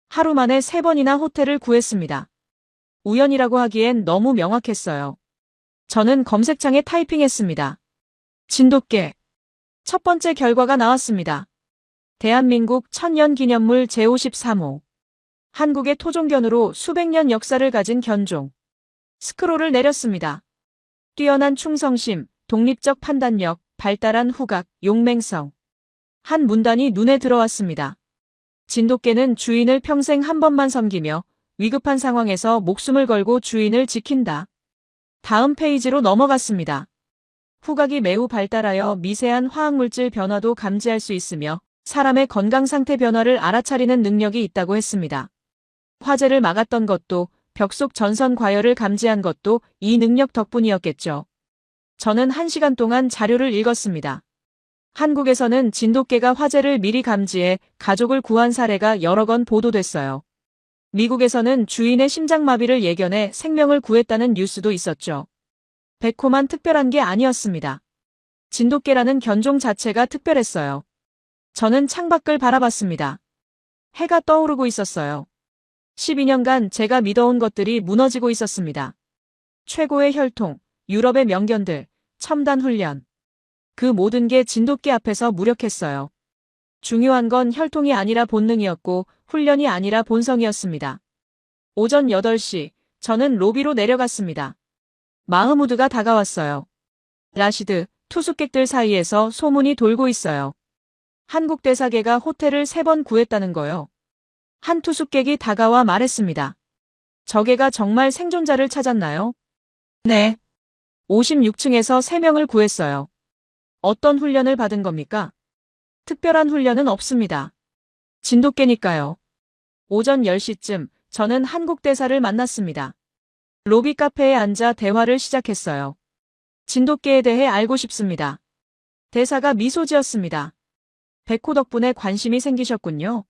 하루 만에 3번이나 호텔을 구했습니다. 우연이라고 하기엔 너무 명확했어요. 저는 검색창에 타이핑했습니다. 진돗개. 첫 번째 결과가 나왔습니다. 대한민국 천년기념물 제53호. 한국의 토종견으로 수백 년 역사를 가진 견종. 스크롤을 내렸습니다. 뛰어난 충성심, 독립적 판단력, 발달한 후각, 용맹성. 한 문단이 눈에 들어왔습니다. 진돗개는 주인을 평생 한 번만 섬기며 위급한 상황에서 목숨을 걸고 주인을 지킨다. 다음 페이지로 넘어갔습니다. 후각이 매우 발달하여 미세한 화학물질 변화도 감지할 수 있으며 사람의 건강 상태 변화를 알아차리는 능력이 있다고 했습니다. 화재를 막았던 것도 벽 속 전선 과열을 감지한 것도 이 능력 덕분이었겠죠. 저는 1시간 동안 자료를 읽었습니다. 한국에서는 진돗개가 화재를 미리 감지해 가족을 구한 사례가 여러 건 보도됐어요. 미국에서는 주인의 심장마비를 예견해 생명을 구했다는 뉴스도 있었죠. 백호만 특별한 게 아니었습니다. 진돗개라는 견종 자체가 특별했어요. 저는 창밖을 바라봤습니다. 해가 떠오르고 있었어요. 12년간 제가 믿어온 것들이 무너지고 있었습니다. 최고의 혈통, 유럽의 명견들, 첨단 훈련. 그 모든 게 진돗개 앞에서 무력했어요. 중요한 건 혈통이 아니라 본능이었고 훈련이 아니라 본성이었습니다. 오전 8시, 저는 로비로 내려갔습니다. 마흐무드가 다가왔어요. 라시드, 투숙객들 사이에서 소문이 돌고 있어요. 한국 대사계가 호텔을 3번 구했다는 거요. 한 투숙객이 다가와 말했습니다. 저 개가 정말 생존자를 찾았나요? 네. 56층에서 3명을 구했어요. 어떤 훈련을 받은 겁니까? 특별한 훈련은 없습니다. 진돗개니까요. 오전 10시쯤 저는 한국 대사를 만났습니다. 로비 카페에 앉아 대화를 시작했어요. 진돗개에 대해 알고 싶습니다. 대사가 미소 지었습니다. 백호 덕분에 관심이 생기셨군요.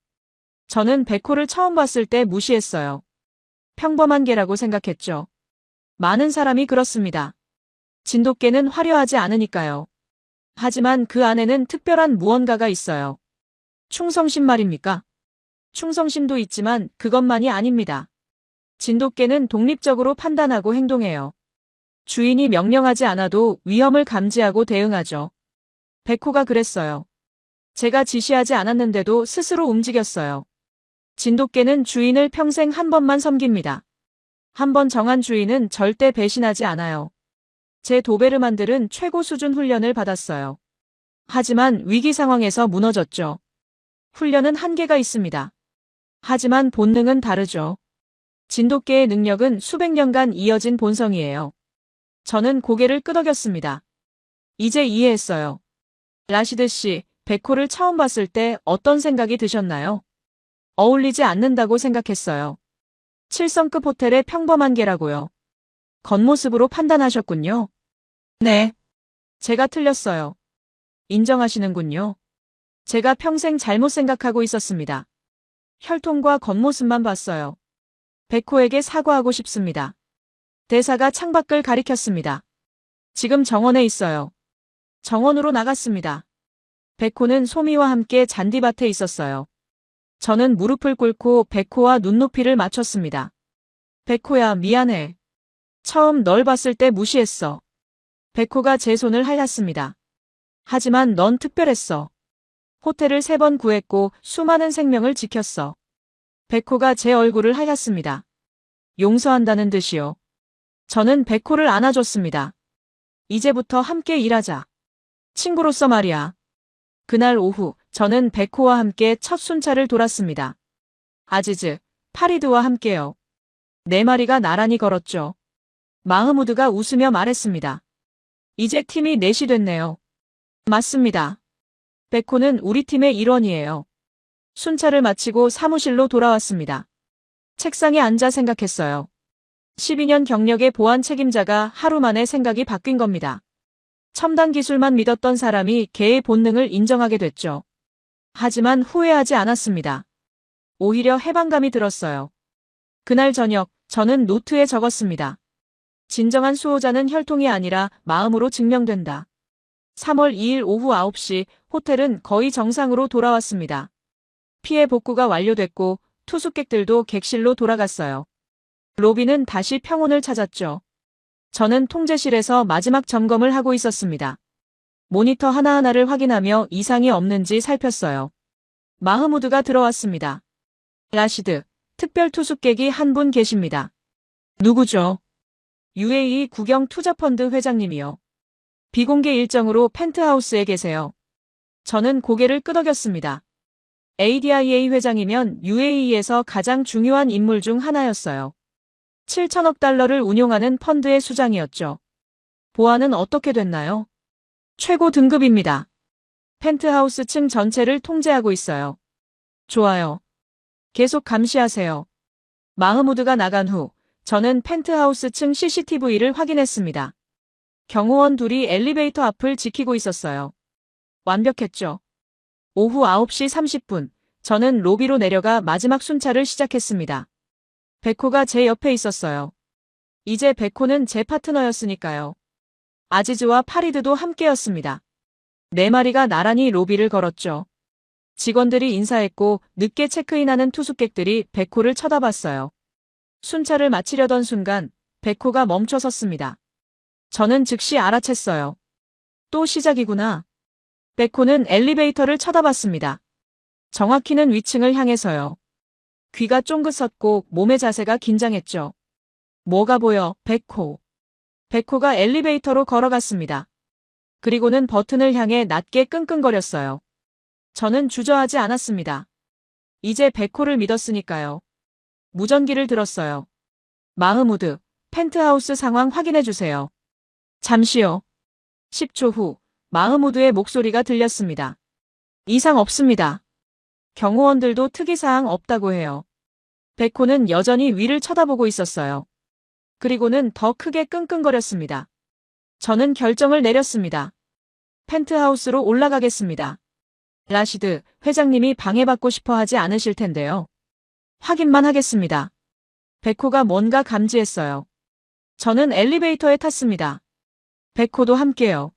저는 백호를 처음 봤을 때 무시했어요. 평범한 개라고 생각했죠. 많은 사람이 그렇습니다. 진돗개는 화려하지 않으니까요. 하지만 그 안에는 특별한 무언가가 있어요. 충성심 말입니까? 충성심도 있지만 그것만이 아닙니다. 진돗개는 독립적으로 판단하고 행동해요. 주인이 명령하지 않아도 위험을 감지하고 대응하죠. 백호가 그랬어요. 제가 지시하지 않았는데도 스스로 움직였어요. 진돗개는 주인을 평생 한 번만 섬깁니다. 한 번 정한 주인은 절대 배신하지 않아요. 제 도베르만들은 최고 수준 훈련을 받았어요. 하지만 위기 상황에서 무너졌죠. 훈련은 한계가 있습니다. 하지만 본능은 다르죠. 진돗개의 능력은 수백 년간 이어진 본성이에요. 저는 고개를 끄덕였습니다. 이제 이해했어요. 라시드 씨, 백호를 처음 봤을 때 어떤 생각이 드셨나요? 어울리지 않는다고 생각했어요. 7성급 호텔의 평범한 개라고요. 겉모습으로 판단하셨군요. 네. 제가 틀렸어요. 인정하시는군요. 제가 평생 잘못 생각하고 있었습니다. 혈통과 겉모습만 봤어요. 백호에게 사과하고 싶습니다. 대사가 창밖을 가리켰습니다. 지금 정원에 있어요. 정원으로 나갔습니다. 백호는 소미와 함께 잔디밭에 있었어요. 저는 무릎을 꿇고 백호와 눈높이를 맞췄습니다. 백호야, 미안해. 처음 널 봤을 때 무시했어. 백호가 제 손을 할랐습니다. 하지만 넌 특별했어. 호텔을 3번 구했고 수많은 생명을 지켰어. 백호가 제 얼굴을 할랐습니다. 용서한다는 듯이요. 저는 백호를 안아줬습니다. 이제부터 함께 일하자. 친구로서 말이야. 그날 오후 저는 백호와 함께 첫 순찰을 돌았습니다. 아지즈, 파리드와 함께요. 4마리가 나란히 걸었죠. 마흐무드가 웃으며 말했습니다. 이제 팀이 넷이 됐네요. 맞습니다. 백호는 우리 팀의 일원이에요. 순찰을 마치고 사무실로 돌아왔습니다. 책상에 앉아 생각했어요. 12년 경력의 보안 책임자가 하루 만에 생각이 바뀐 겁니다. 첨단 기술만 믿었던 사람이 개의 본능을 인정하게 됐죠. 하지만 후회하지 않았습니다. 오히려 해방감이 들었어요. 그날 저녁, 저는 노트에 적었습니다. 진정한 수호자는 혈통이 아니라 마음으로 증명된다. 3월 2일 오후 9시 호텔은 거의 정상으로 돌아왔습니다. 피해 복구가 완료됐고 투숙객들도 객실로 돌아갔어요. 로비는 다시 평온을 찾았죠. 저는 통제실에서 마지막 점검을 하고 있었습니다. 모니터 하나하나를 확인하며 이상이 없는지 살폈어요. 마흐무드가 들어왔습니다. 라시드, 특별 투숙객이 한 분 계십니다. 누구죠? UAE 국영투자펀드 회장님이요. 비공개 일정으로 펜트하우스에 계세요. 저는 고개를 끄덕였습니다. ADIA 회장이면 UAE에서 가장 중요한 인물 중 하나였어요. 7천억 달러를 운용하는 펀드의 수장이었죠. 보안은 어떻게 됐나요? 최고 등급입니다. 펜트하우스 층 전체를 통제하고 있어요. 좋아요. 계속 감시하세요. 마흐무드가 나간 후 저는 펜트하우스 층 CCTV를 확인했습니다. 경호원 둘이 엘리베이터 앞을 지키고 있었어요. 완벽했죠. 오후 9시 30분, 저는 로비로 내려가 마지막 순찰을 시작했습니다. 베코가 제 옆에 있었어요. 이제 베코는 제 파트너였으니까요. 아지즈와 파리드도 함께였습니다. 네 마리가 나란히 로비를 걸었죠. 직원들이 인사했고 늦게 체크인하는 투숙객들이 베코를 쳐다봤어요. 순찰을 마치려던 순간 베코가 멈춰 섰습니다. 저는 즉시 알아챘어요. 또 시작이구나. 베코는 엘리베이터를 쳐다봤습니다. 정확히는 위층을 향해서요. 귀가 쫑긋섰고 몸의 자세가 긴장했죠. 뭐가 보여, 베코. 베코가 엘리베이터로 걸어갔습니다. 그리고는 버튼을 향해 낮게 끙끙거렸어요. 저는 주저하지 않았습니다. 이제 베코를 믿었으니까요. 무전기를 들었어요. 마흐무드, 펜트하우스 상황 확인해주세요. 잠시요. 10초 후 마흐무드의 목소리가 들렸습니다. 이상 없습니다. 경호원들도 특이사항 없다고 해요. 베코는 여전히 위를 쳐다보고 있었어요. 그리고는 더 크게 끙끙거렸습니다. 저는 결정을 내렸습니다. 펜트하우스로 올라가겠습니다. 라시드, 회장님이 방해받고 싶어 하지 않으실 텐데요. 확인만 하겠습니다. 베코가 뭔가 감지했어요. 저는 엘리베이터에 탔습니다. 베코도 함께요.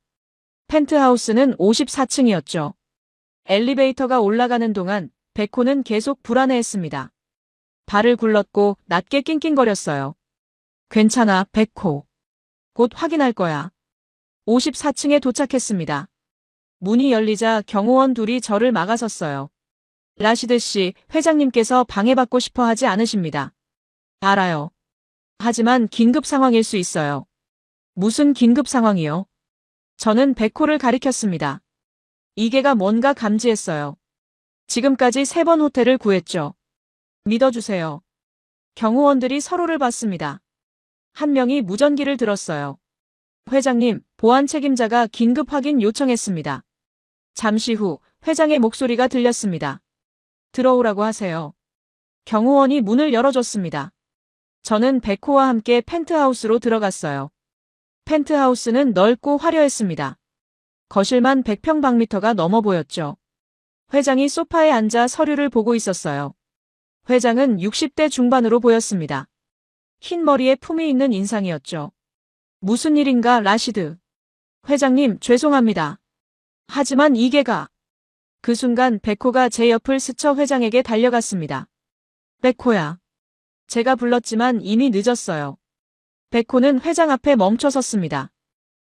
펜트하우스는 54층이었죠. 엘리베이터가 올라가는 동안 베코는 계속 불안해했습니다. 발을 굴렀고 낮게 낑낑거렸어요. 괜찮아, 베코. 곧 확인할 거야. 54층에 도착했습니다. 문이 열리자 경호원 둘이 저를 막아섰어요. 라시드 씨, 회장님께서 방해받고 싶어 하지 않으십니다. 알아요. 하지만 긴급 상황일 수 있어요. 무슨 긴급 상황이요? 저는 베코를 가리켰습니다. 이게가 뭔가 감지했어요. 지금까지 3번 호텔을 구했죠. 믿어주세요. 경호원들이 서로를 봤습니다. 한 명이 무전기를 들었어요. 회장님, 보안 책임자가 긴급 확인 요청했습니다. 잠시 후 회장의 목소리가 들렸습니다. 들어오라고 하세요. 경호원이 문을 열어줬습니다. 저는 베코와 함께 펜트하우스로 들어갔어요. 펜트하우스는 넓고 화려했습니다. 거실만 100평방미터가 넘어 보였죠. 회장이 소파에 앉아 서류를 보고 있었어요. 회장은 60대 중반으로 보였습니다. 흰 머리에 품이 있는 인상이었죠. 무슨 일인가, 라시드. 회장님, 죄송합니다. 하지만 이게가. 그 순간 베코가 제 옆을 스쳐 회장에게 달려갔습니다. 베코야. 제가 불렀지만 이미 늦었어요. 베코는 회장 앞에 멈춰 섰습니다.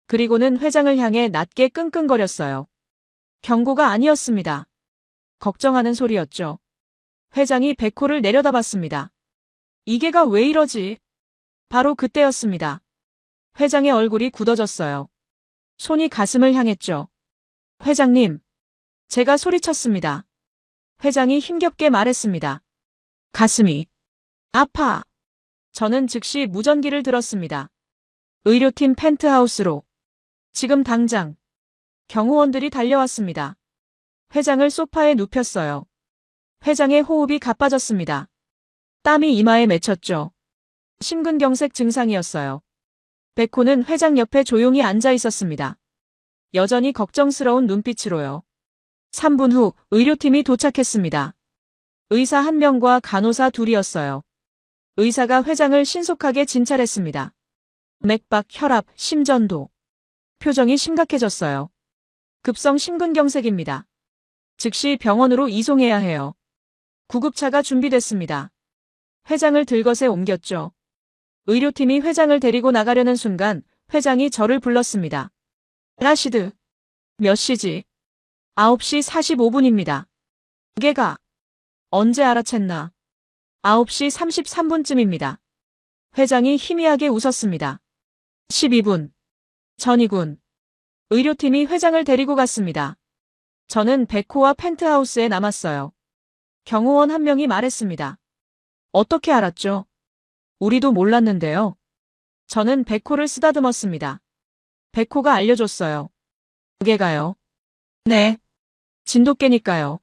그리고는 회장을 향해 낮게 끙끙거렸어요. 경고가 아니었습니다. 걱정하는 소리였죠. 회장이 베코를 내려다봤습니다. 이게가 왜 이러지? 바로 그때였습니다. 회장의 얼굴이 굳어졌어요. 손이 가슴을 향했죠. 회장님. 제가 소리쳤습니다. 회장이 힘겹게 말했습니다. 가슴이 아파. 저는 즉시 무전기를 들었습니다. 의료팀 펜트하우스로. 지금 당장. 경호원들이 달려왔습니다. 회장을 소파에 눕혔어요. 회장의 호흡이 가빠졌습니다. 땀이 이마에 맺혔죠. 심근경색 증상이었어요. 베코는 회장 옆에 조용히 앉아 있었습니다. 여전히 걱정스러운 눈빛으로요. 3분 후 의료팀이 도착했습니다. 의사 1명과 간호사 2이었어요. 의사가 회장을 신속하게 진찰했습니다. 맥박, 혈압, 심전도. 표정이 심각해졌어요. 급성 심근경색입니다. 즉시 병원으로 이송해야 해요. 구급차가 준비됐습니다. 회장을 들것에 옮겼죠. 의료팀이 회장을 데리고 나가려는 순간 회장이 저를 불렀습니다. 라시드, 몇 시지? 9시 45분입니다. 걔가 언제 알아챘나? 9시 33분쯤입니다. 회장이 희미하게 웃었습니다. 12분 전이군. 의료팀이 회장을 데리고 갔습니다. 저는 백호와 펜트하우스에 남았어요. 경호원 한 명이 말했습니다. 어떻게 알았죠? 우리도 몰랐는데요. 저는 백호를 쓰다듬었습니다. 백호가 알려줬어요. 걔가요? 네. 진돗개니까요.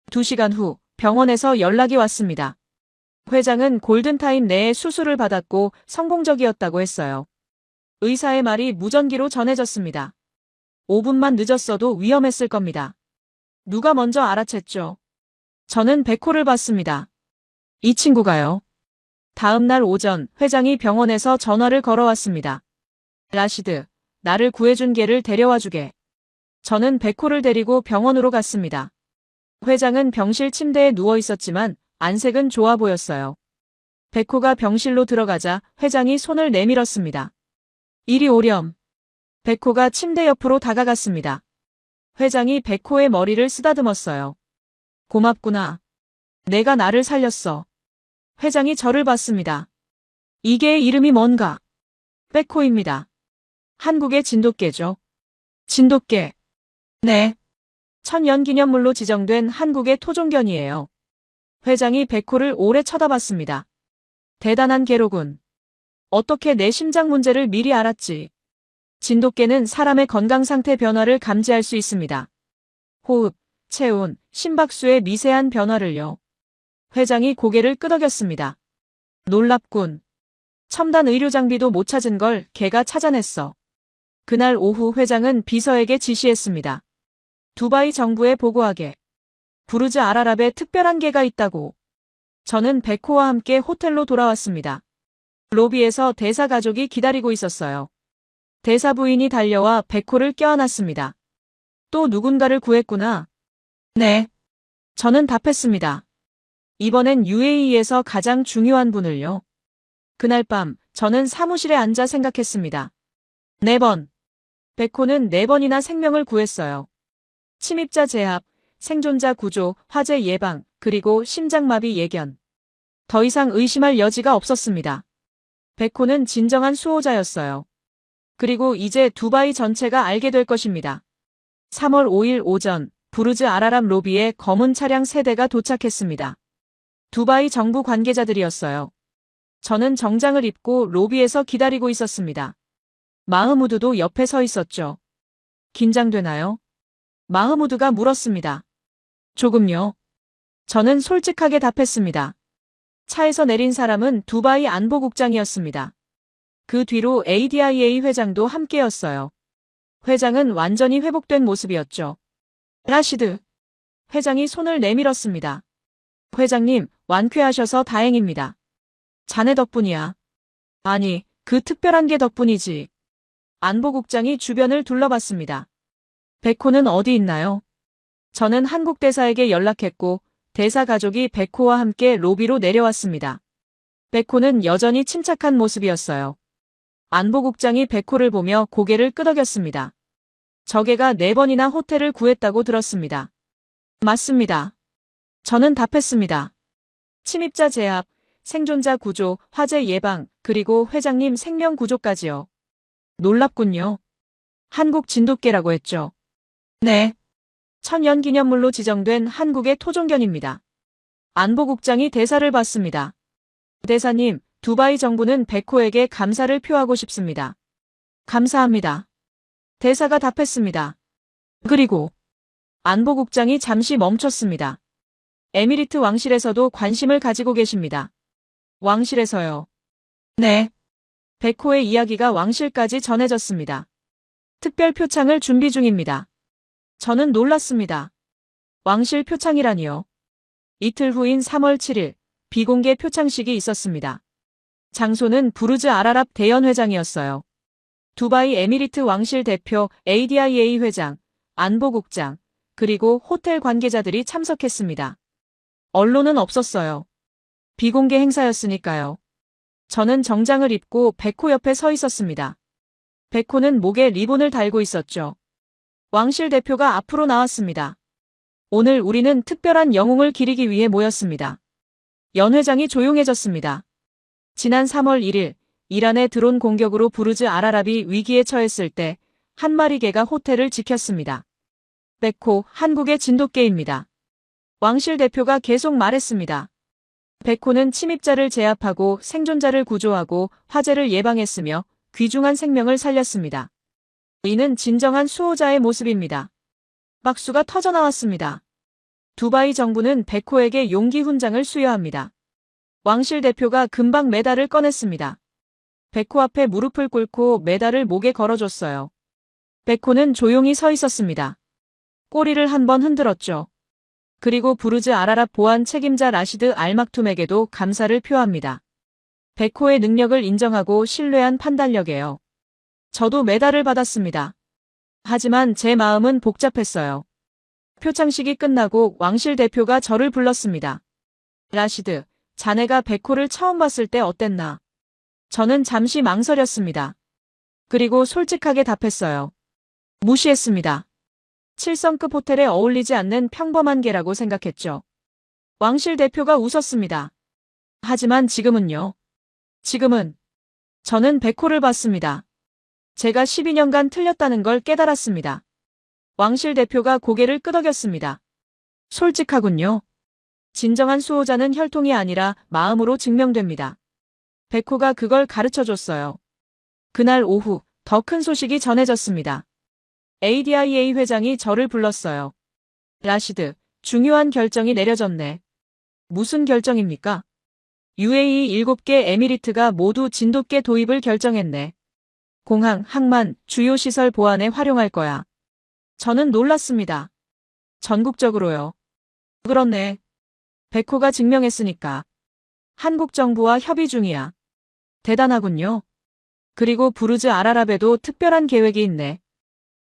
2시간 후 병원에서 연락이 왔습니다. 회장은 골든타임 내에 수술을 받았고 성공적이었다고 했어요. 의사의 말이 무전기로 전해졌습니다. 5분만 늦었어도 위험했을 겁니다. 누가 먼저 알아챘죠? 저는 백호를 봤습니다. 이 친구가요. 다음 날 오전 회장이 병원에서 전화를 걸어왔습니다. 라시드, 나를 구해준 개를 데려와 주게. 저는 백호를 데리고 병원으로 갔습니다. 회장은 병실 침대에 누워 있었지만 안색은 좋아 보였어요. 백호가 병실로 들어가자 회장이 손을 내밀었습니다. 이리 오렴. 백호가 침대 옆으로 다가갔습니다. 회장이 백호의 머리를 쓰다듬었어요. 고맙구나. 내가 나를 살렸어. 회장이 저를 봤습니다. 이 개의 이름이 뭔가? 백호입니다. 한국의 진돗개죠. 진돗개. 네. 천연기념물로 지정된 한국의 토종견이에요. 회장이 백호를 오래 쳐다봤습니다. 대단한 개로군. 어떻게 내 심장 문제를 미리 알았지? 진돗개는 사람의 건강 상태 변화를 감지할 수 있습니다. 호흡, 체온, 심박수의 미세한 변화를요. 회장이 고개를 끄덕였습니다. 놀랍군. 첨단 의료 장비도 못 찾은 걸 걔가 찾아냈어. 그날 오후 회장은 비서에게 지시했습니다. 두바이 정부에 보고하게. 부르즈 알아랍에 특별한 개가 있다고. 저는 백호와 함께 호텔로 돌아왔습니다. 로비에서 대사 가족이 기다리고 있었어요. 대사 부인이 달려와 백호를 껴안았습니다. 또 누군가를 구했구나. 네. 저는 답했습니다. 이번엔 UAE에서 가장 중요한 분을요. 그날 밤 저는 사무실에 앉아 생각했습니다. 4번. 백호는 4번이나 생명을 구했어요. 침입자 제압, 생존자 구조, 화재 예방, 그리고 심장마비 예견. 더 이상 의심할 여지가 없었습니다. 백호는 진정한 수호자였어요. 그리고 이제 두바이 전체가 알게 될 것입니다. 3월 5일 오전 부르즈 알아랍 로비에 검은 차량 3대가 도착했습니다. 두바이 정부 관계자들이었어요. 저는 정장을 입고 로비에서 기다리고 있었습니다. 마흐무드도 옆에 서 있었죠. 긴장되나요? 마흐무드가 물었습니다. 조금요. 저는 솔직하게 답했습니다. 차에서 내린 사람은 두바이 안보국장이었습니다. 그 뒤로 ADIA 회장도 함께였어요. 회장은 완전히 회복된 모습이었죠. 라시드. 회장이 손을 내밀었습니다. 회장님, 완쾌하셔서 다행입니다. 자네 덕분이야. 아니, 그 특별한 게 덕분이지. 안보국장이 주변을 둘러봤습니다. 백호는 어디 있나요? 저는 한국 대사에게 연락했고 대사 가족이 백호와 함께 로비로 내려왔습니다. 백호는 여전히 침착한 모습이었어요. 안보국장이 백호를 보며 고개를 끄덕였습니다. 저개가 4번이나 호텔을 구했다고 들었습니다. 맞습니다. 저는 답했습니다. 침입자 제압, 생존자 구조, 화재 예방, 그리고 회장님 생명 구조까지요. 놀랍군요. 한국 진돗개라고 했죠. 네. 천연기념물로 지정된 한국의 토종견입니다. 안보국장이 대사를 받습니다. 대사님, 두바이 정부는 백호에게 감사를 표하고 싶습니다. 감사합니다. 대사가 답했습니다. 그리고 안보국장이 잠시 멈췄습니다. 에미리트 왕실에서도 관심을 가지고 계십니다. 왕실에서요. 네. 백호의 이야기가 왕실까지 전해졌습니다. 특별 표창을 준비 중입니다. 저는 놀랐습니다. 왕실 표창이라니요. 이틀 후인 3월 7일 비공개 표창식이 있었습니다. 장소는 부르즈 알아랍 대연회장이었어요. 두바이 에미리트 왕실 대표 ADIA 회장, 안보국장, 그리고 호텔 관계자들이 참석했습니다. 언론은 없었어요. 비공개 행사였으니까요. 저는 정장을 입고 백호 옆에 서 있었습니다. 백호는 목에 리본을 달고 있었죠. 왕실 대표가 앞으로 나왔습니다. 오늘 우리는 특별한 영웅을 기리기 위해 모였습니다. 연 회장이 조용해졌습니다. 지난 3월 1일 이란의 드론 공격으로 부르즈 알아랍이 위기에 처했을 때 한 마리 개가 호텔을 지켰습니다. 백호, 한국의 진돗개입니다. 왕실 대표가 계속 말했습니다. 백호는 침입자를 제압하고 생존자를 구조하고 화재를 예방했으며 귀중한 생명을 살렸습니다. 이는 진정한 수호자의 모습입니다. 박수가 터져나왔습니다. 두바이 정부는 백호에게 용기 훈장을 수여합니다. 왕실 대표가 금방 메달을 꺼냈습니다. 백호 앞에 무릎을 꿇고 메달을 목에 걸어줬어요. 백호는 조용히 서 있었습니다. 꼬리를 한번 흔들었죠. 그리고 부르즈 알아랍 보안 책임자 라시드 알막툼에게도 감사를 표합니다. 백호의 능력을 인정하고 신뢰한 판단력에요. 저도 메달을 받았습니다. 하지만 제 마음은 복잡했어요. 표창식이 끝나고 왕실 대표가 저를 불렀습니다. 라시드, 자네가 백호를 처음 봤을 때 어땠나? 저는 잠시 망설였습니다. 그리고 솔직하게 답했어요. 무시했습니다. 7성급 호텔에 어울리지 않는 평범한 개라고 생각했죠. 왕실 대표가 웃었습니다. 하지만 지금은요. 지금은 저는 백호를 봤습니다. 제가 12년간 틀렸다는 걸 깨달았습니다. 왕실 대표가 고개를 끄덕였습니다. 솔직하군요. 진정한 수호자는 혈통이 아니라 마음으로 증명됩니다. 백호가 그걸 가르쳐줬어요. 그날 오후 더 큰 소식이 전해졌습니다. ADIA 회장이 저를 불렀어요. 라시드, 중요한 결정이 내려졌네. 무슨 결정입니까? UAE 7개 에미리트가 모두 진돗개 도입을 결정했네. 공항, 항만, 주요 시설 보안에 활용할 거야. 저는 놀랐습니다. 전국적으로요. 그렇네. 백호가 증명했으니까. 한국 정부와 협의 중이야. 대단하군요. 그리고 부르즈 알아랍에도 특별한 계획이 있네.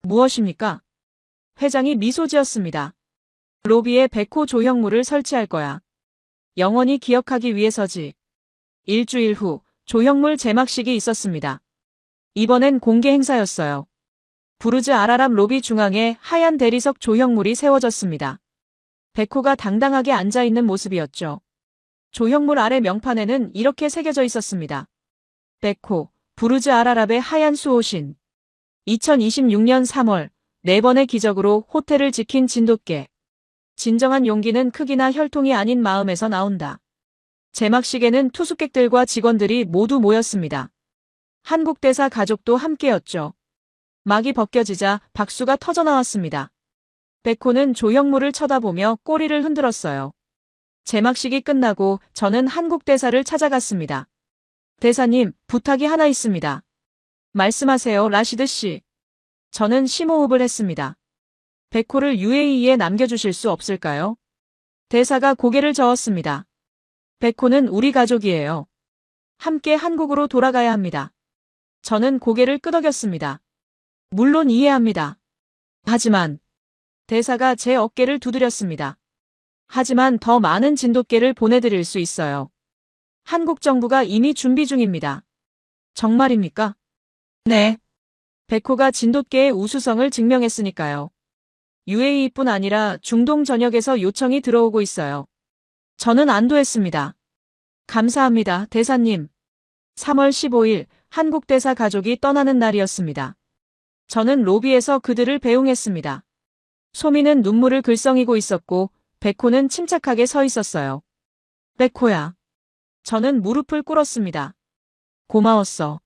무엇입니까? 회장이 미소 지었습니다. 로비에 백호 조형물을 설치할 거야. 영원히 기억하기 위해서지. 일주일 후 조형물 제막식이 있었습니다. 이번엔 공개 행사였어요. 부르즈 알아랍 로비 중앙에 하얀 대리석 조형물이 세워졌습니다. 백호가 당당하게 앉아있는 모습이었죠. 조형물 아래 명판에는 이렇게 새겨져 있었습니다. 백호, 부르즈 알아랍의 하얀 수호신. 2026년 3월 4번의 기적으로 호텔을 지킨 진돗개. 진정한 용기는 크기나 혈통이 아닌 마음에서 나온다. 제막식에는 투숙객들과 직원들이 모두 모였습니다. 한국 대사 가족도 함께였죠. 막이 벗겨지자 박수가 터져나왔습니다. 백호는 조형물을 쳐다보며 꼬리를 흔들었어요. 제막식이 끝나고 저는 한국 대사를 찾아갔습니다. 대사님, 부탁이 하나 있습니다. 말씀하세요, 라시드 씨. 저는 심호흡을 했습니다. 백호를 UAE에 남겨주실 수 없을까요? 대사가 고개를 저었습니다. 백호는 우리 가족이에요. 함께 한국으로 돌아가야 합니다. 저는 고개를 끄덕였습니다. 물론 이해합니다. 하지만 대사가 제 어깨를 두드렸습니다. 하지만 더 많은 진돗개를 보내드릴 수 있어요. 한국 정부가 이미 준비 중입니다. 정말입니까? 네. 백호가 진돗개의 우수성을 증명했으니까요. UAE뿐 아니라 중동 전역에서 요청이 들어오고 있어요. 저는 안도했습니다. 감사합니다, 대사님. 3월 15일 한국 대사 가족이 떠나는 날이었습니다. 저는 로비에서 그들을 배웅했습니다. 소미는 눈물을 글썽이고 있었고 백호는 침착하게 서 있었어요. 백호야. 저는 무릎을 꿇었습니다. 고마웠어.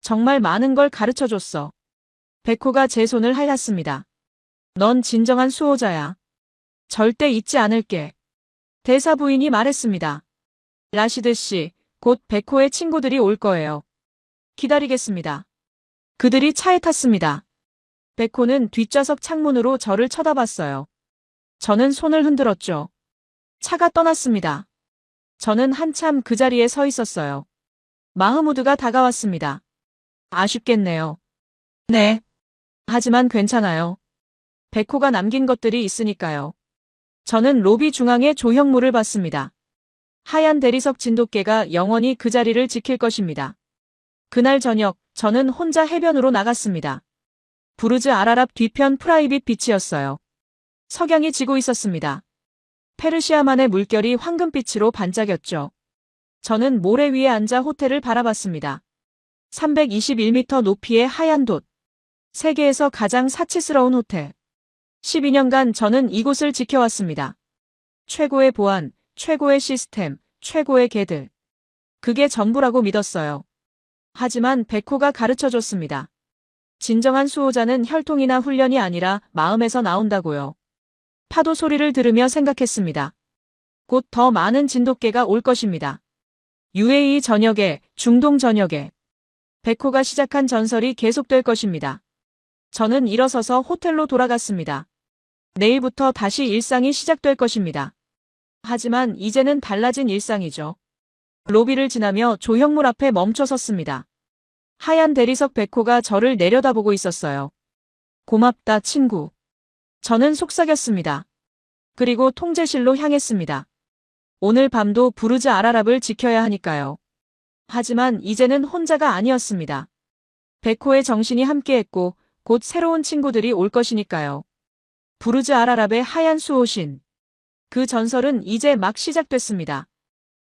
정말 많은 걸 가르쳐줬어. 백호가 제 손을 할랐습니다. 넌 진정한 수호자야. 절대 잊지 않을게. 대사 부인이 말했습니다. 라시드 씨, 곧 백호의 친구들이 올 거예요. 기다리겠습니다. 그들이 차에 탔습니다. 백호는 뒷좌석 창문으로 저를 쳐다봤어요. 저는 손을 흔들었죠. 차가 떠났습니다. 저는 한참 그 자리에 서 있었어요. 마흐무드가 다가왔습니다. 아쉽겠네요. 네. 하지만 괜찮아요. 백호가 남긴 것들이 있으니까요. 저는 로비 중앙에 조형물을 봤습니다. 하얀 대리석 진돗개가 영원히 그 자리를 지킬 것입니다. 그날 저녁, 저는 혼자 해변으로 나갔습니다. 부르즈 아라랍 뒤편 프라이빗 비치였어요. 석양이 지고 있었습니다. 페르시아만의 물결이 황금빛으로 반짝였죠. 저는 모래 위에 앉아 호텔을 바라봤습니다. 321m 높이의 하얀 돛. 세계에서 가장 사치스러운 호텔. 12년간 저는 이곳을 지켜왔습니다. 최고의 보안, 최고의 시스템, 최고의 개들. 그게 전부라고 믿었어요. 하지만 백호가 가르쳐줬습니다. 진정한 수호자는 혈통이나 훈련이 아니라 마음에서 나온다고요. 파도 소리를 들으며 생각했습니다. 곧 더 많은 진돗개가 올 것입니다. UAE 전역에, 중동 전역에. 백호가 시작한 전설이 계속될 것입니다. 저는 일어서서 호텔로 돌아갔습니다. 내일부터 다시 일상이 시작될 것입니다. 하지만 이제는 달라진 일상이죠. 로비를 지나며 조형물 앞에 멈춰 섰습니다. 하얀 대리석 백호가 저를 내려다보고 있었어요. 고맙다, 친구. 저는 속삭였습니다. 그리고 통제실로 향했습니다. 오늘 밤도 부르즈 아라랍을 지켜야 하니까요. 하지만 이제는 혼자가 아니었습니다. 백호의 정신이 함께했고 곧 새로운 친구들이 올 것이니까요. 부르즈 아라랍의 하얀 수호신. 그 전설은 이제 막 시작됐습니다.